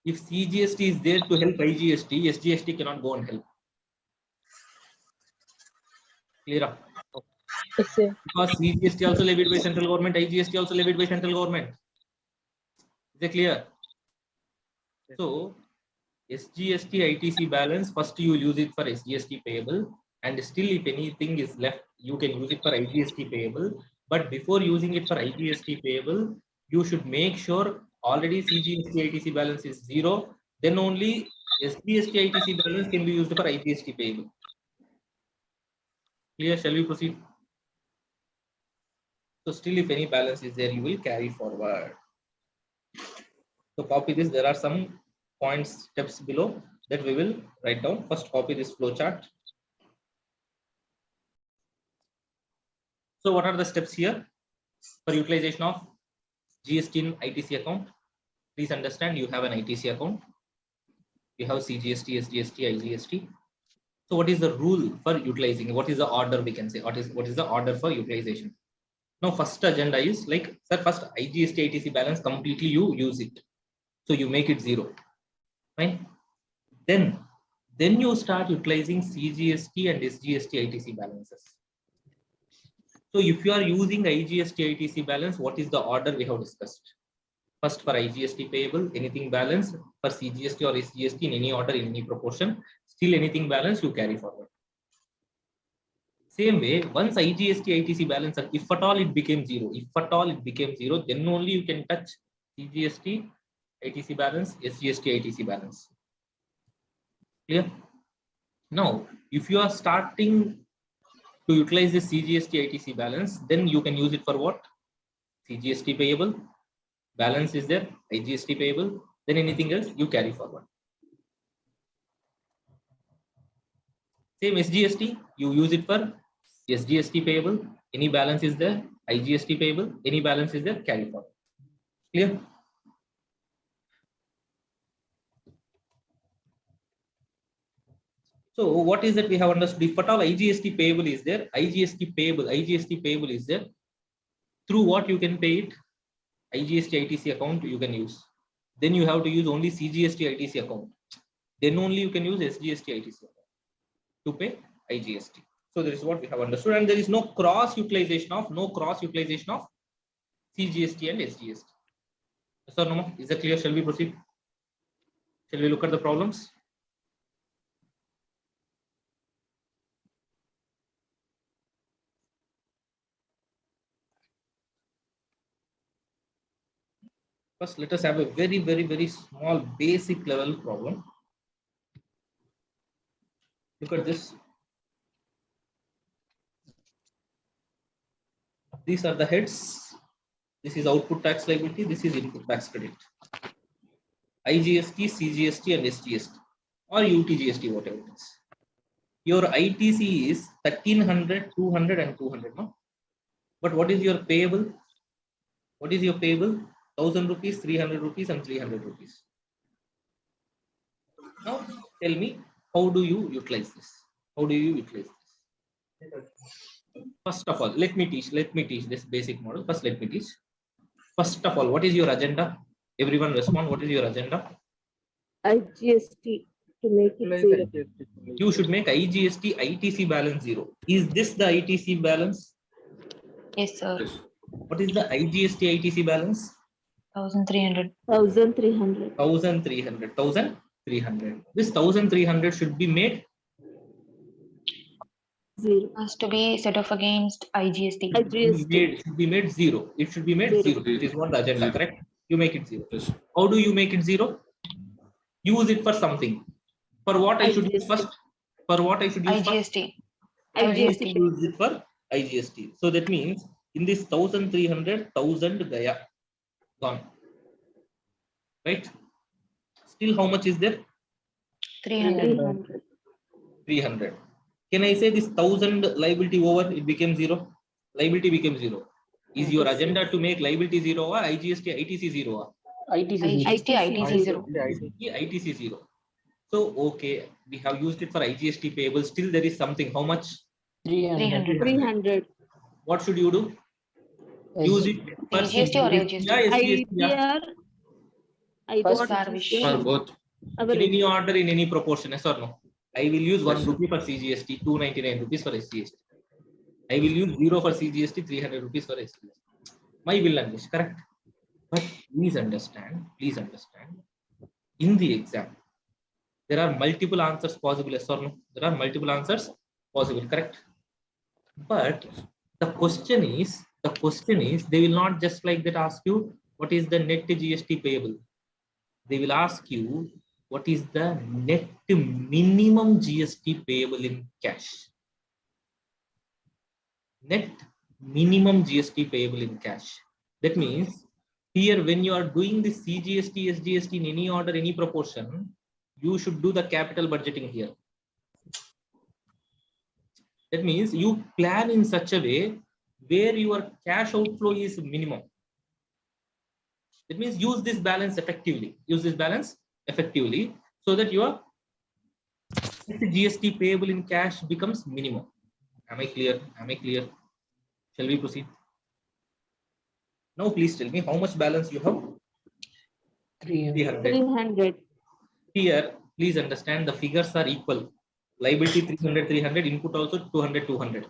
If CGST is there to help IGST, SGST cannot go and help. Clear? Yes, sir. Because CGST also levied by central government, IGST also levied by central government. Is it clear? So SGST ITC balance, first you will use it for SGST payable, and still if anything is left, you can use it for IGST payable. But before using it for IGST payable, you should make sure already CGST ITC balance is 0. Then only SGST ITC balance can be used for IGST payable. Clear? Shall we proceed? So still if any balance is there, you will carry forward. So copy this. There are some points, steps below that we will write down. First copy this flow chart. So what are the steps here for utilization of GST in ITC account? Please understand you have an ITC account. You have CGST, SGST, IGST. So what is the rule for utilizing? What is the order we can say? What is the order for utilization? Now first agenda is like, sir, first IGST ITC balance completely you use it. So you make it 0. Fine. Then you start utilizing CGST and SGST ITC balances. So if you are using IGST ITC balance, what is the order we have discussed? First for IGST payable, anything balance, for CGST or SGST in any order, in any proportion, still anything balance you carry forward. Same way, once IGST ITC balance, if at all it became 0, then only you can touch CGST ITC balance, SGST ITC balance. Clear? Now, if you are starting to utilize the CGST ITC balance, then you can use it for what? CGST payable, balance is there, IGST payable, then anything else you carry forward. Same SGST, you use it for SGST payable, any balance is there, IGST payable, any balance is there, carry forward. Clear? So what is that we have understood? If at all IGST payable is there, IGST payable is there, through what you can pay it? IGST ITC account you can use. Then you have to use only CGST ITC account. Then only you can use SGST ITC account to pay IGST. So this is what we have understood, and there is no cross utilization of CGST and SGST. Yes or no? Is that clear? Shall we proceed? Shall we look at the problems? First, let us have a very small basic level problem. Look at this. These are the heads. This is output tax liability. This is input tax credit. IGST, CGST, and SGST, or UTGST, whatever it is. Your ITC is 1300, 200, and 200. No? But what is your payable? What is your payable? 1000 rupees, 300 rupees, and 300 rupees. Now tell me, how do you utilize this? How do you utilize this? First of all, let me teach this basic model. First, let me teach. First of all, what is your agenda? Everyone respond. What is your agenda? IGST to make it zero. You should make IGST ITC balance 0. Is this the ITC balance? Yes, sir. Yes. What is the IGST ITC balance? 1300. 1300. 1300. This 1300 should be made Zero. Has to be set off against IGST. IGST. should be made 0. It should be made Zero. 0. It is what the agenda, Zero. correct? You make it 0. Yes. How do you make it 0? Use it for something. For what I should use IGST. first? For what I should use first? IGST. IGST. Use it for IGST. So that means in this 1300, 1000 gaya gone. Right? Still, how much is there? 300. 300. 300. Can I say this 1000 liability over? It became 0. Liability became 0. Is your Yes, agenda to make liability 0 or IGST ITC 0? ITC. IGST, ITC 0. ITC 0. So okay, we have used it for IGST payable. Still there is something. How much? 300. 300. What should you do? Use it for CGST or CGST, LGST? SGST, ITR. First Fair wish. For both. in any order, in any proportion, yes or no? I will use 1 Yes. rupee for CGST, 299 rupees for SGST. I will use 0 for CGST, 300 rupees for SGST. My will and wish, correct? But please understand, in the exam, there are multiple answers possible, yes or no? There are multiple answers possible, correct? But the question is, they will not just like that ask you, what is the net GST payable? They will ask you, what is the net minimum GST payable in cash? Net minimum GST payable in cash. That means here, when you are doing the CGST, SGST in any order, any proportion, you should do the capital budgeting here. That means you plan in such a way where your cash outflow is minimum. That means use this balance effectively. So that your GST payable in cash becomes minimum. Am I clear? Shall we proceed? Now please tell me how much balance you have? 300. 300. Here, please understand the figures are equal. Liability 300, 300, input also 200, 200.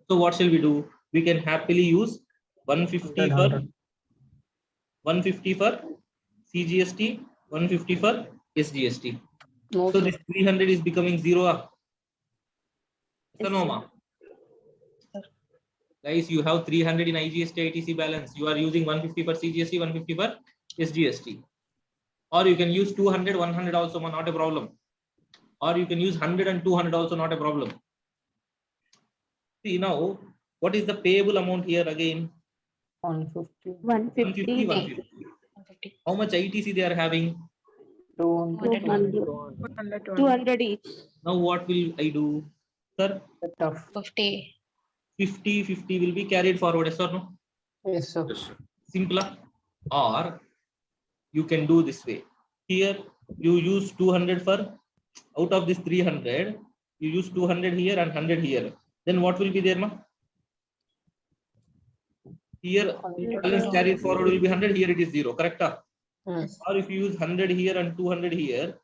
So what shall we do? We can happily use 150 for 150 for CGST, 150 for SGST. So this 300 is becoming 0. Yes, No, ma? Guys, you have 300 in IGST ITC balance. You are using 150 for CGST, 150 for SGST. Or you can use 200, 100 also, not a problem. Or you can use 100 and 200 also, not a problem. See now, what is the payable amount here again? 150. 150. 150. How much ITC they are having? 200. 200 each. Now what will I do? Sir, 50. 50 will be carried forward, yes or no? Yes, sir. Yes, sir. Simpler. Or you can do this way. Here you use 200 for, out of this 300, you use 200 here and 100 here. Then what will be there, ma? Here balance carried forward will be 100. Here it is 0. Correct? Yes. Or if you use 100 here and 200 here,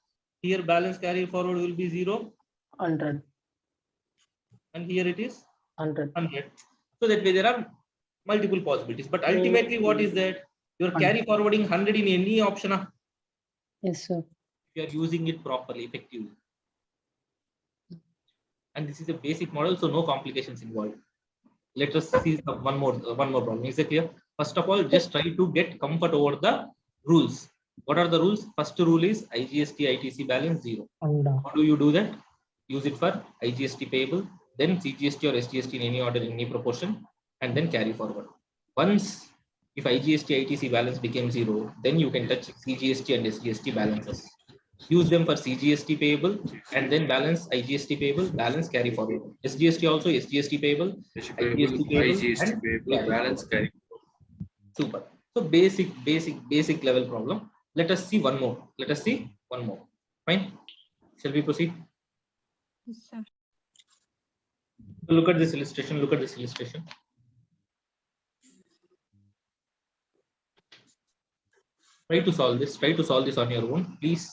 here balance carried forward will be 0. 100. And here it is 100. 100. So that way there are multiple possibilities. But ultimately, what is that? You are carry forwarding 100 in any option. Yes, sir. You are using it properly, effectively. And this is a basic model, so no complications involved. Let us see one more problem. Is it clear? First of all, just try to get comfort over the rules. What are the rules? First rule is IGST ITC balance 0. How do you do that? Use it for IGST payable, then CGST or SGST in any order, in any proportion. and then carry forward. Once if IGST ITC balance became 0, then you can touch CGST and SGST balances. Use them for CGST payable and then balance IGST payable, balance carry forward. SGST also SGST payable, IGST payable, IGST and payable, balance carry. super. So basic level problem. Let us see one more. Fine. Shall we proceed? Yes, sir. Look at this illustration. Try to solve this on your own. Please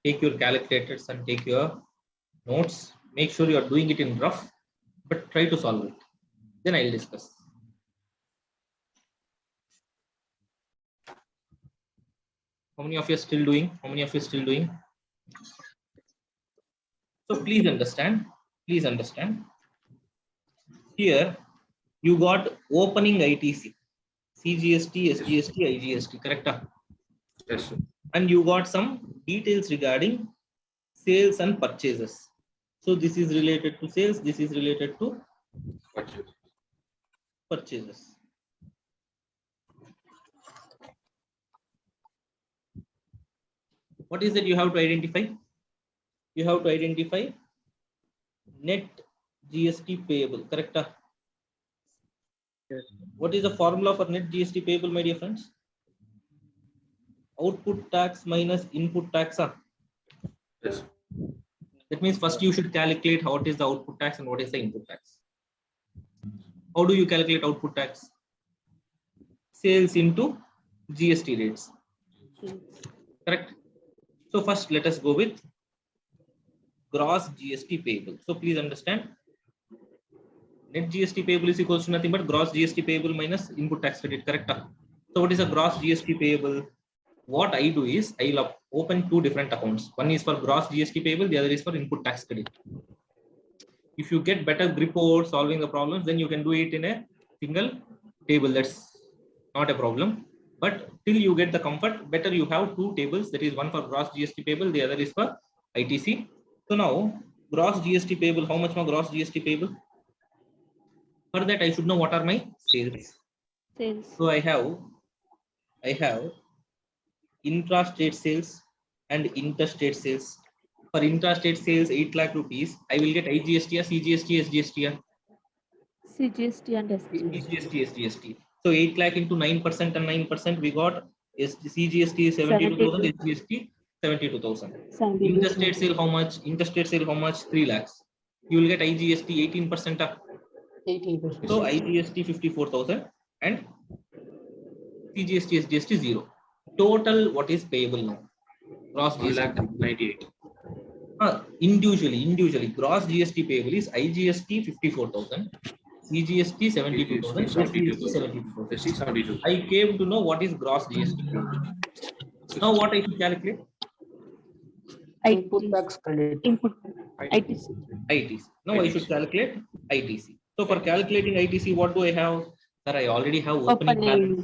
take your calculators and take your notes. Make sure you are doing it in rough, but try to solve it. Then I'll discuss. How many of you are still doing? So please understand. Here you got opening ITC, CGST, SGST, IGST, correct? Yes, sir. And you got some details regarding sales and purchases. So this is related to sales, this is related to purchases. What is that you have to identify? You have to identify net GST payable, correct? Yes. What is the formula for net GST payable, my dear friends? Output tax minus input tax. Yes. That means first you should calculate what is the output tax and what is the input tax. How do you calculate output tax? Sales into GST rates. Correct. So first let us go with gross GST payable. So please understand, net GST payable is equals to nothing but gross GST payable minus input tax credit. Correct. So what is a gross GST payable? What I do is I'll open two different accounts. One is for gross GST payable, the other is for input tax credit. If you get better grip over solving the problems, then you can do it in a single table. That's not a problem. But till you get the comfort, better you have two tables. That is one for gross GST payable, the other is for ITC. So now gross GST payable, how much more gross GST payable? For that I should know what are my sales. So I have intra-state sales and interstate sales. For intra-state sales 8 lakh rupees, I will get IGST or CGST, SGST. CGST and SGST. CGST, SGST. So 8 lakh into 9% and 9%, we got CGST 72,000, SGST 72,000. Interstate sale how much? 3 lakhs. You will get IGST 18%. 18%. So IGST 54,000 and CGST, SGST 0. Total what is payable now? Gross GST. 1,98,000. Individually, gross GST payable is IGST 54,000, CGST 72,000, SGST 72,000. I came to know what is gross GST payable. Now what I should calculate? Input tax credit. Input ITC. ITC. Now I should calculate ITC. So for calculating ITC, what do I have? Sir, I already have opening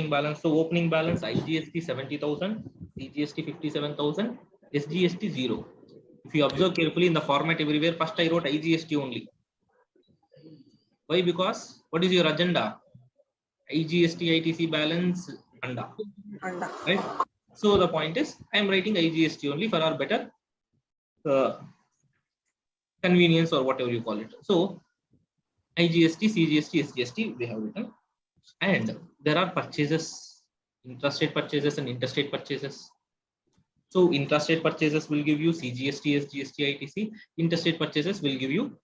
balance. So opening balance IGST 70,000, CGST 57,000, SGST 0. If you observe carefully in the format everywhere, first I wrote IGST only. Why? Because what is your agenda? IGST ITC balance anda. Right? So the point is I am writing IGST only for our better convenience or whatever you call it. So IGST, CGST, SGST we have written, and there are purchases, intrastate purchases and interstate purchases. So intrastate purchases will give you CGST, SGST, ITC. Interstate purchases will give you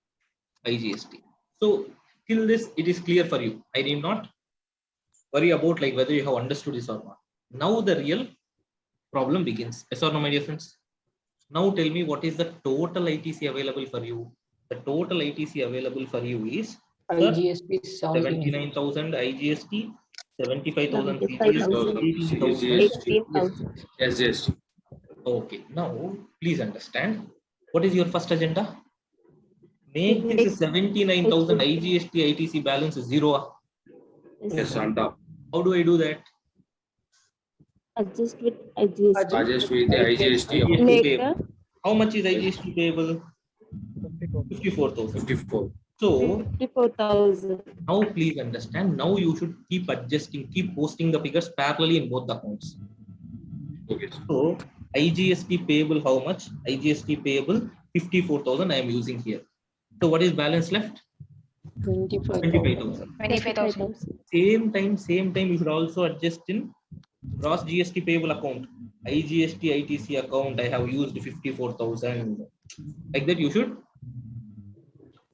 IGST. So till this it is clear for you. I need not worry about like whether you have understood this or not. Now the real problem begins. Yes or no, my dear friends? Now tell me what is the total ITC available for you? The total ITC available for you is IGST 79,000 IGST, 75,000 75,000. CGST, 18,000. SGST. Okay, now please understand what is your first agenda? Make this 79,000 IGST ITC balance 0. Yes, on top. How do I do that? Adjust with IGST. Adjust with the IGST Make payable. the How much is IGST payable? 54,000. 54. So 54,000. now please understand, now you should keep adjusting, keep posting the figures parallelly in both the accounts. Okay, sir. So IGST payable how much? IGST payable 54,000 I am using here. So what is balance left? 25,000. 25,000. Same time you should also adjust in gross GST payable account. IGST ITC account I have used 54,000. Like that you should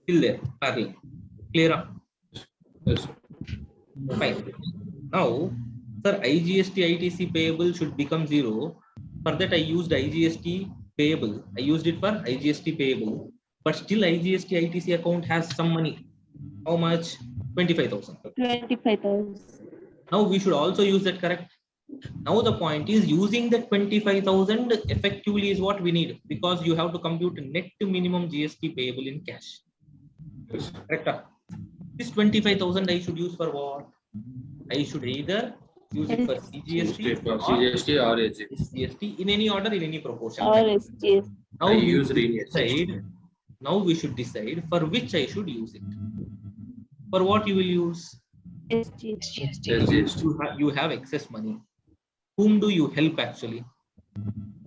fill there parallel. Clear up? Yes, sir. Fine. Now, sir, IGST ITC payable should become 0. For that, I used IGST payable. I used it for IGST payable. But still, IGST ITC account has some money. How much? 25,000. 25,000. Now, we should also use that, correct? Now, the point is using the 25,000 effectively is what we need, because you have to compute net minimum GST payable in cash. Yes, sir. Correct? This 25,000 I should use for what? I should either use it for CGST or CGST or SGST. SGST in any order, in any proportion. Or SGS. Now I we use should linear decide. Now we should decide for which I should use it. For what you will use? SGS. GST. You have excess money. Whom do you help actually?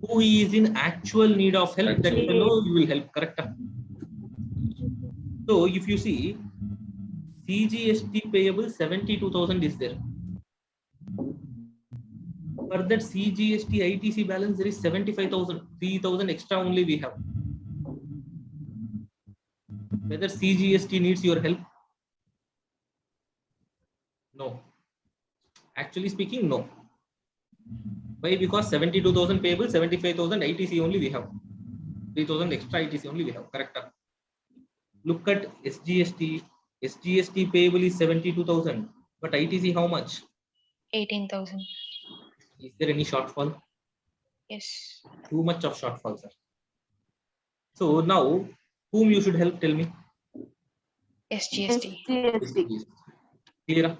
Who is in actual need of help? That Actually. fellow you will help. Correct? So if you see, CGST payable 72,000 is there. For that CGST ITC balance, there is 75,000, 3,000 extra only we have. Whether CGST needs your help? No. Actually speaking, no. Why? Because 72,000 payable, 75,000 ITC only we have. 3,000 extra ITC only we have. Correct? Look at SGST. SGST payable is 72,000. But ITC how much? 18,000. Is there any shortfall? Yes. Too much of shortfall, sir. So now, whom you should help? Tell me. SGST. SGST. Clear?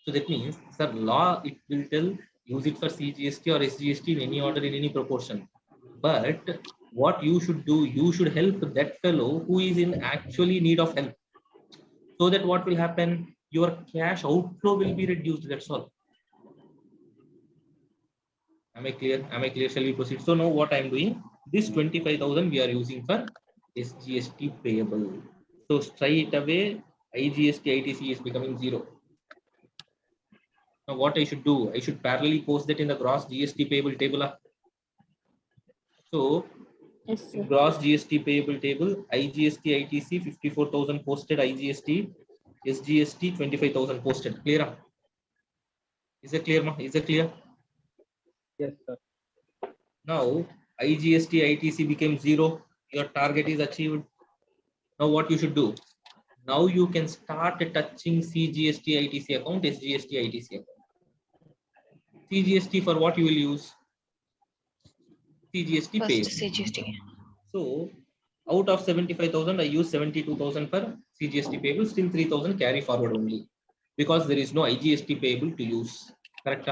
So that means, sir, law it will tell use it for CGST or SGST in any order, in any proportion. But what you should do, you should help that fellow who is in actually need of help. So that what will happen? Your cash outflow will be reduced. That's all. Am I clear? Am I clear? Shall we proceed? So now what I am doing? This 25,000 we are using for SGST payable. So straight away, IGST ITC is becoming 0. Now what I should do? I should parallelly post that in the gross GST payable table. So Yes, sir. gross GST payable table, IGST ITC 54,000 posted, IGST SGST 25,000 posted. Clear? Is it clear? Is it clear? Yes, sir. Now IGST ITC became 0. Your target is achieved. Now what you should do? Now you can start touching CGST ITC account, SGST ITC account. CGST for what you will use? CGST First payable. CGST. So out of 75,000, I use 72,000 for CGST payable, still 3,000 carry forward only, because there is no IGST payable to use. Correct?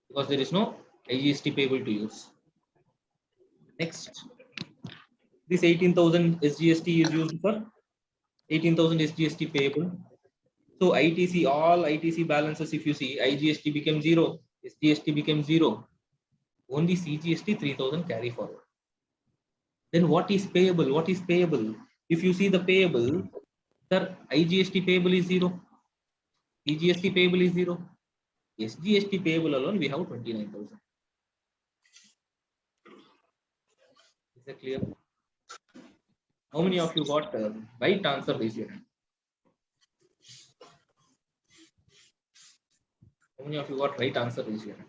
Because there is no IGST payable to use. Next, this 18,000 SGST is used for 18,000 SGST payable. So ITC, all ITC balances, if you see, IGST became 0, SGST became 0. Only CGST 3,000 carry forward. Then what is payable? What is payable? If you see the payable, sir, IGST payable is 0. CGST payable is 0. SGST payable alone, we have 29,000. Is that clear? How many of you got right answer? Raise your hand. How many of you got right answer? Raise your hand.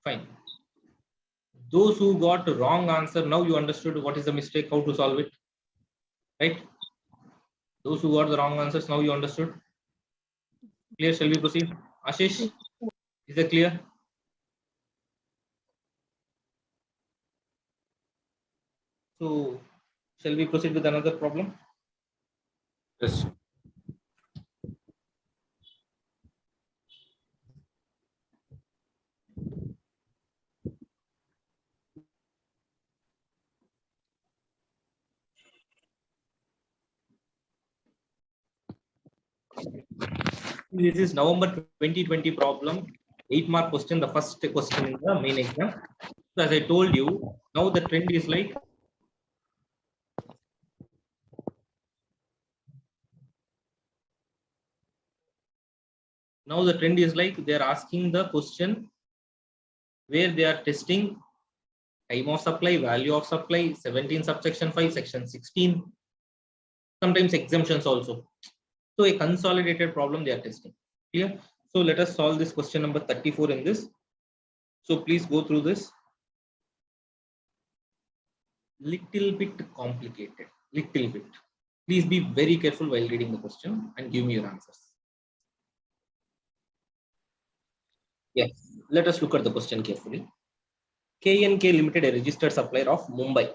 Fine. Those who got wrong answer, now you understood what is the mistake, how to solve it, right? Those who got the wrong answers, now you understood. Clear? Shall we proceed? Ashish, is that clear? So, shall we proceed with another problem? Yes. This is November 2020 problem, 8-mark question, the first question in the main exam. So as I told you, now the trend is like they are asking the question where they are testing time of supply, value of supply, 17 subsection 5, section 16, sometimes exemptions also. So a consolidated problem they are testing. Clear? So let us solve this question number 34 in this. So please go through this. Little bit complicated, little bit. Please be very careful while reading the question and give me your answers. Yes, let us look at the question carefully. K&K Limited, a registered supplier of Mumbai,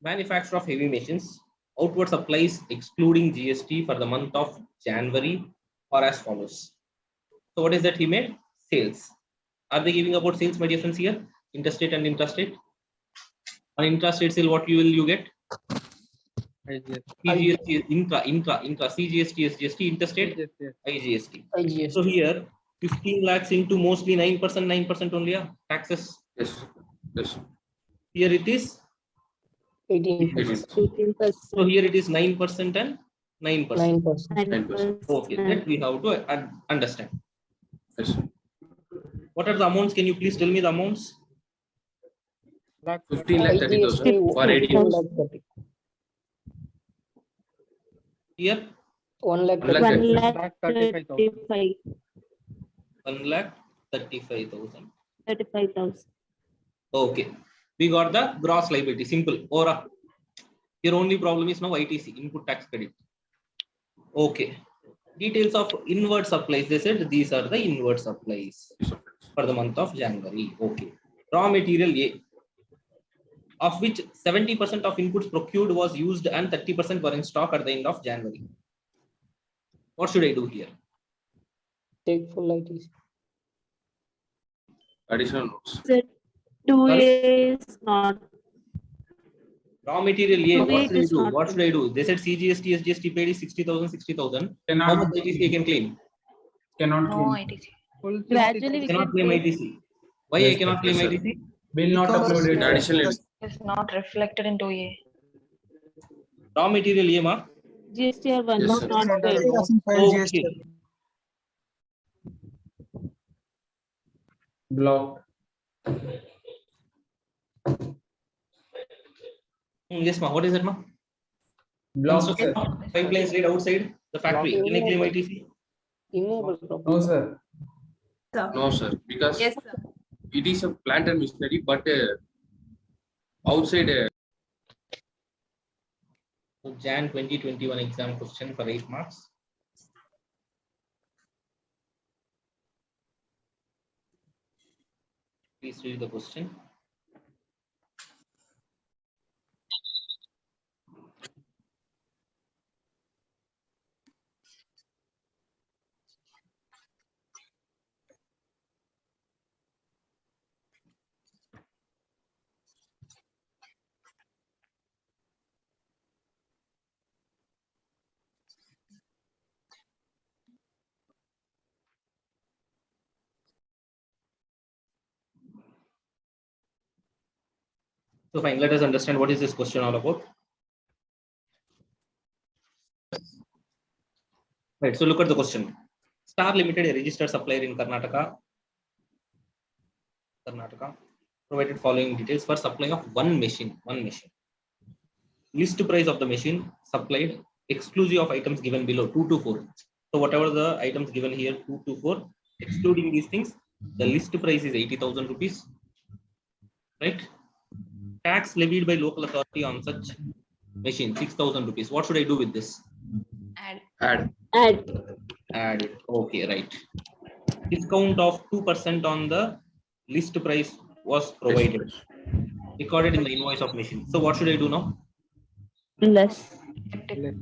manufacturer of heavy machines, outward supplies excluding GST for the month of January are as follows. So what is that he made? Sales. Are they giving about sales, my dear friends, here? Interstate and intrastate. On intrastate sale, what will you get? CGST, intra, CGST, SGST, interstate, IGST. So here, 15 lakhs into mostly 9% only, taxes. Yes. Yes. Here it is 18%. So here it is 9% and 9%. 9%. Okay, that we have to understand. Yes. What are the amounts? Can you please tell me the amounts? 15,30,000 for 8 years. Here 1,35,000. 1,35,000. Okay, we got the gross liability. Simple. Or your only problem is now ITC, input tax credit. Okay. Details of inward supplies. They said these are the inward supplies for the month of January. Okay. Raw material A, of which 70% of inputs procured was used and 30% were in stock at the end of January. What should I do here? Take full ITC. Additional notes. 2A is not. Raw material A, No, what it should I is do? not What should I do? They said CGST, SGST paid is 60,000, 60,000. How much ITC I can claim? Cannot No claim. ITC. Full Gradually we Cannot can claim pay. ITC. Why Yes, I cannot yes, claim sir. ITC? Will not upload it. Additional. It's not reflected in 2A. Raw material A, ma? GST one Yes, is sir. not paid. Okay. Blocked. Yes, ma. What is that, ma? Blocked, Construction sir. of pipelines laid outside the factory. Can I claim ITC? No, sir. No, sir. Because Yes, sir. it is a plant and machinery, but outside. So Jan 2021 exam question for 8 marks. Please read the question. So fine, let us understand what is this question all about. Right, so look at the question. Star Limited, a registered supplier in Karnataka, provided following details for supply of one machine. List price of the machine supplied exclusive of items given below 2 to 4. So whatever the items given here 2 to 4, excluding these things, the list price is 80,000 rupees. Right? Tax levied by local authority on such machine 6,000 rupees. What should I do with this? Add. Add it. Okay, right. Discount of 2% on the list price was provided, recorded in the invoice of machine. So what should I do now? Less.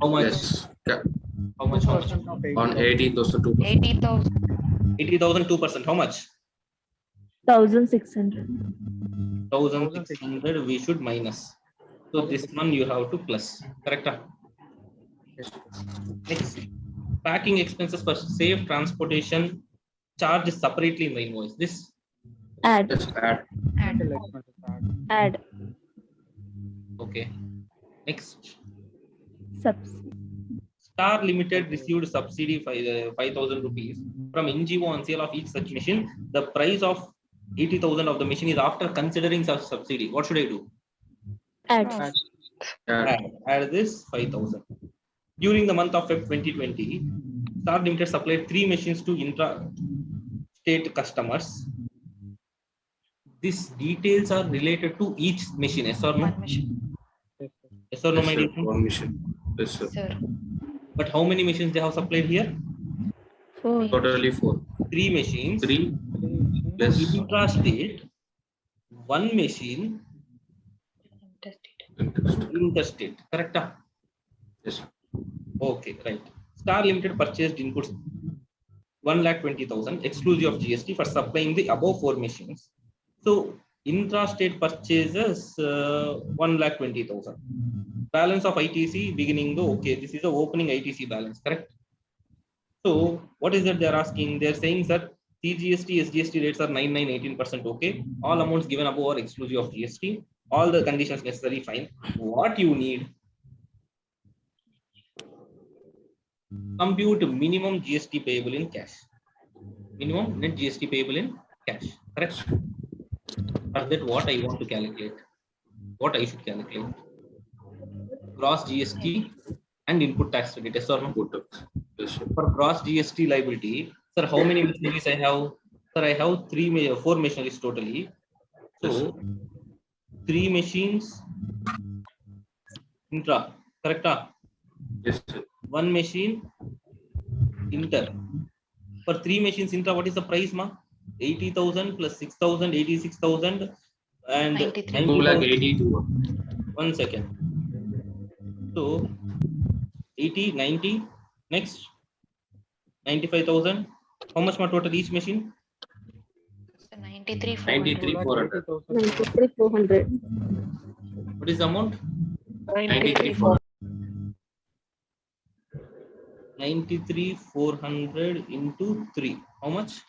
How much? Yes. Yeah. How much? On 18,000 2%. 80,000. 80,000 2%. How much? 1,600. 1,600 we should minus. So this one you have to plus. Correct? Next, packing expenses for safe transportation charged separately in the invoice. This Add. Yes, add. Add. okay. Next, Subs. Star Limited received subsidy 5,000 rupees from NGO on sale of each such machine. The price of 80,000 of the machine is after considering such subsidy. What should I do? Add. Add. Add this 5,000. During the month of Feb 2020, Star Limited supplied 3 machines to intra-state customers. These details are related to each machine. Yes or no? One mission. Yes or no, Yes, my sir. dear friend? One mission. Yes, sir. Sir. But how many machines they have supplied here? 4. Totally 4. 3 machines. 3 plus Intra-state, 1 machine Interstate. interstate. Correct? yes, sir. Okay, right. Star Limited purchased inputs 1,20,000 exclusive of GST for supplying the above 4 machines. So intra-state purchases 1,20,000. Balance of ITC beginning the okay. This is the opening ITC balance, correct? So what is that they are asking? They are saying that CGST, SGST rates are 9, 9, 18%. Okay. All amounts given above are exclusive of GST. All the conditions necessary, fine. What you need? Compute minimum GST payable in cash. Minimum net GST payable in cash. Correct? For that, what I want to calculate? What I should calculate? Gross GST and input tax credit. Yes or no? Yes, sir. For gross GST liability, sir, how many machineries I have? Sir, I have 4 machineries totally. So 3 machines intra, correct? Yes, sir. 1 machine inter. For 3 machines intra, what is the price, ma? 80,000 plus 6,000, 86,000 and 93. 2,82,000. 1 second. So 80, 90, next 95,000. How much more total each machine? So 93, 93,400. 93,400. What is the amount? 93,400. 93,400 into 3. How much?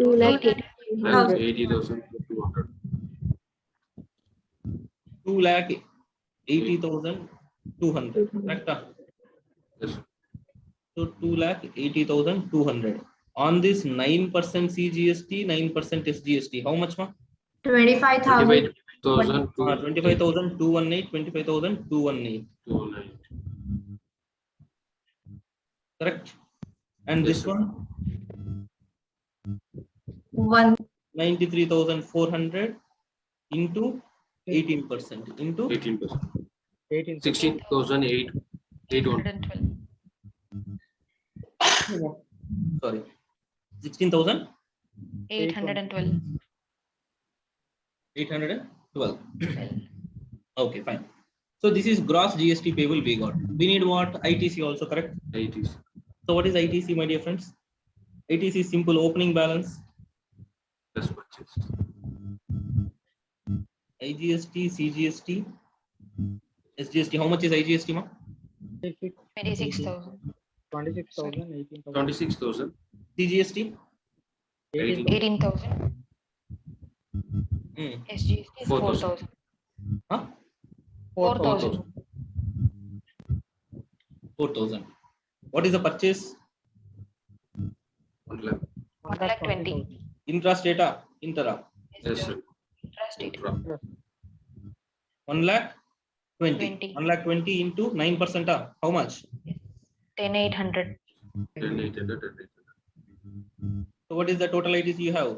2,80,200. 80,200. 2,80,200. Correct? Yes, sir. So 2,80,200. On this 9% CGST, 9% SGST. How much, ma? 25,000. 25,218, 25,218. 219. Correct? And Yes, this sir. one? 93,400 into 18% into 18%. 16,800. 812. sorry 16,000 812. 812. Okay, fine. So this is gross GST payable we got. We need what? ITC also, correct? 80. So what is ITC, my dear friends? ITC is simple opening balance. Plus purchase. IGST, CGST, SGST. How much is IGST, ma? 26,000. 26,000. CGST? 18,000. SGST is 4,000. Huh? 4,000. 4,000. What is the purchase? 1 lakh. 1,20,000. Intrastate, intera. Yes, sir. Intrastate. 1,20,000. 1,20,000 into 9%. How much? 10,800. 10,800. So what is the total ITC you have?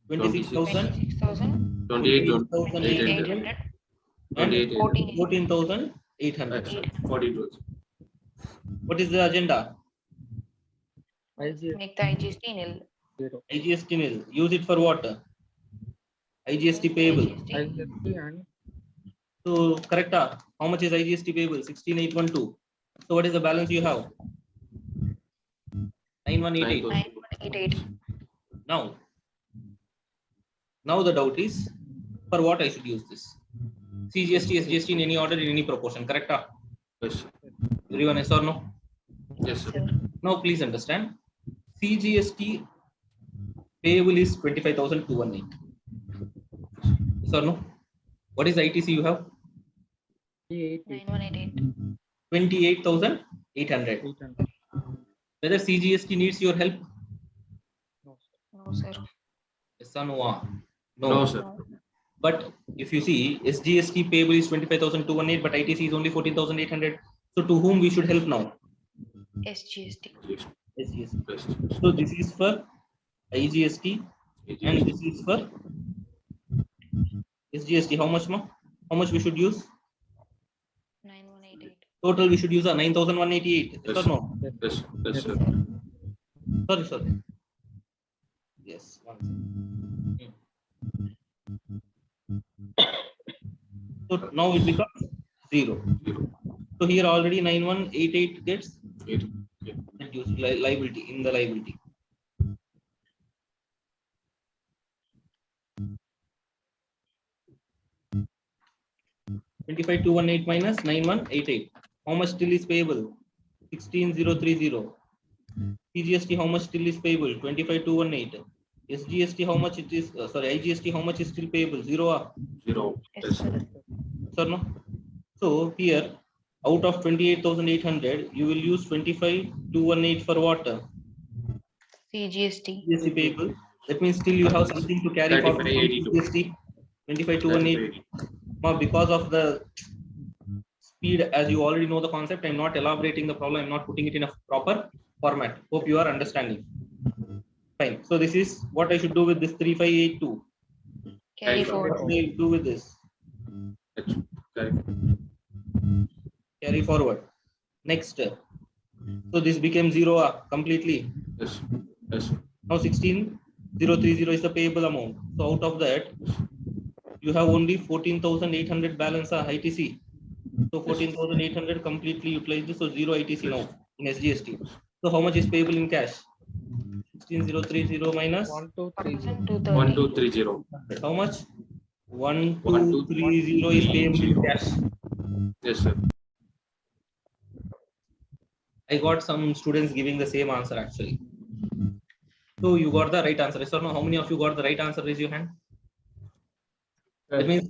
26,000. 26,000. 28,800. 28,800. 14,800. 42. What is the agenda? Make the IGST nil. IGST nil. Use it for what? IGST payable. IGST. So correct. How much is IGST payable? 16,812. So what is the balance you have? 9,188. 9,188. Now the doubt is for what I should use this? CGST, SGST in any order, in any proportion. Correct? Yes, sir. Everyone, yes or no? Yes, sir. Sir. Now please understand. CGST payable is 25,218. Yes or no? What is ITC you have? 9188. 28,800. Whether CGST needs your help? No, sir. Yes or no? No, sir. But if you see, SGST payable is 25,218, but ITC is only 14,800. So to whom we should help now? SGST. SGST. Best. So this is for IGST and this is for SGST. How much more? How much we should use? 9188. Total we should use a 9,188. Yes or no? Yes, yes, sir. Sorry. Yes. One second. So now it becomes 0. So here already 9188 gets Eight. reduced liability in the liability. $25,218 minus 9188. How much still is payable? 16,030. CGST how much still is payable? 25,218. SGST how much it is? IGST how much is still payable? 0. 0. Yes, Yes, sir. Sir, no. So here out of 28,800, you will use 25,218 for what? CGST. CGST payable. That means still you have something to carry forward from 35,82. CGST. 25,218. Now because of the speed, as you already know the concept, I'm not elaborating the problem. I'm not putting it in a proper format. Hope you are understanding. Fine. So this is what I should do with this 3582. Carry Carry forward. What do I do with this? Carry forward. Next. So this became 0 completely. Yes, yes. Now 16,030 is the payable amount. So out of that, you have only 14,800 balance ITC. So 14,800 completely utilized. So 0 ITC now in SGST. So how much is payable in cash? 16,030 minus 1230. 1230. how much? 1230 is payable in cash. Yes, sir. I got some students giving the same answer actually. So you got the right answer. Yes or no? How many of you got the right answer? Raise your hand. That means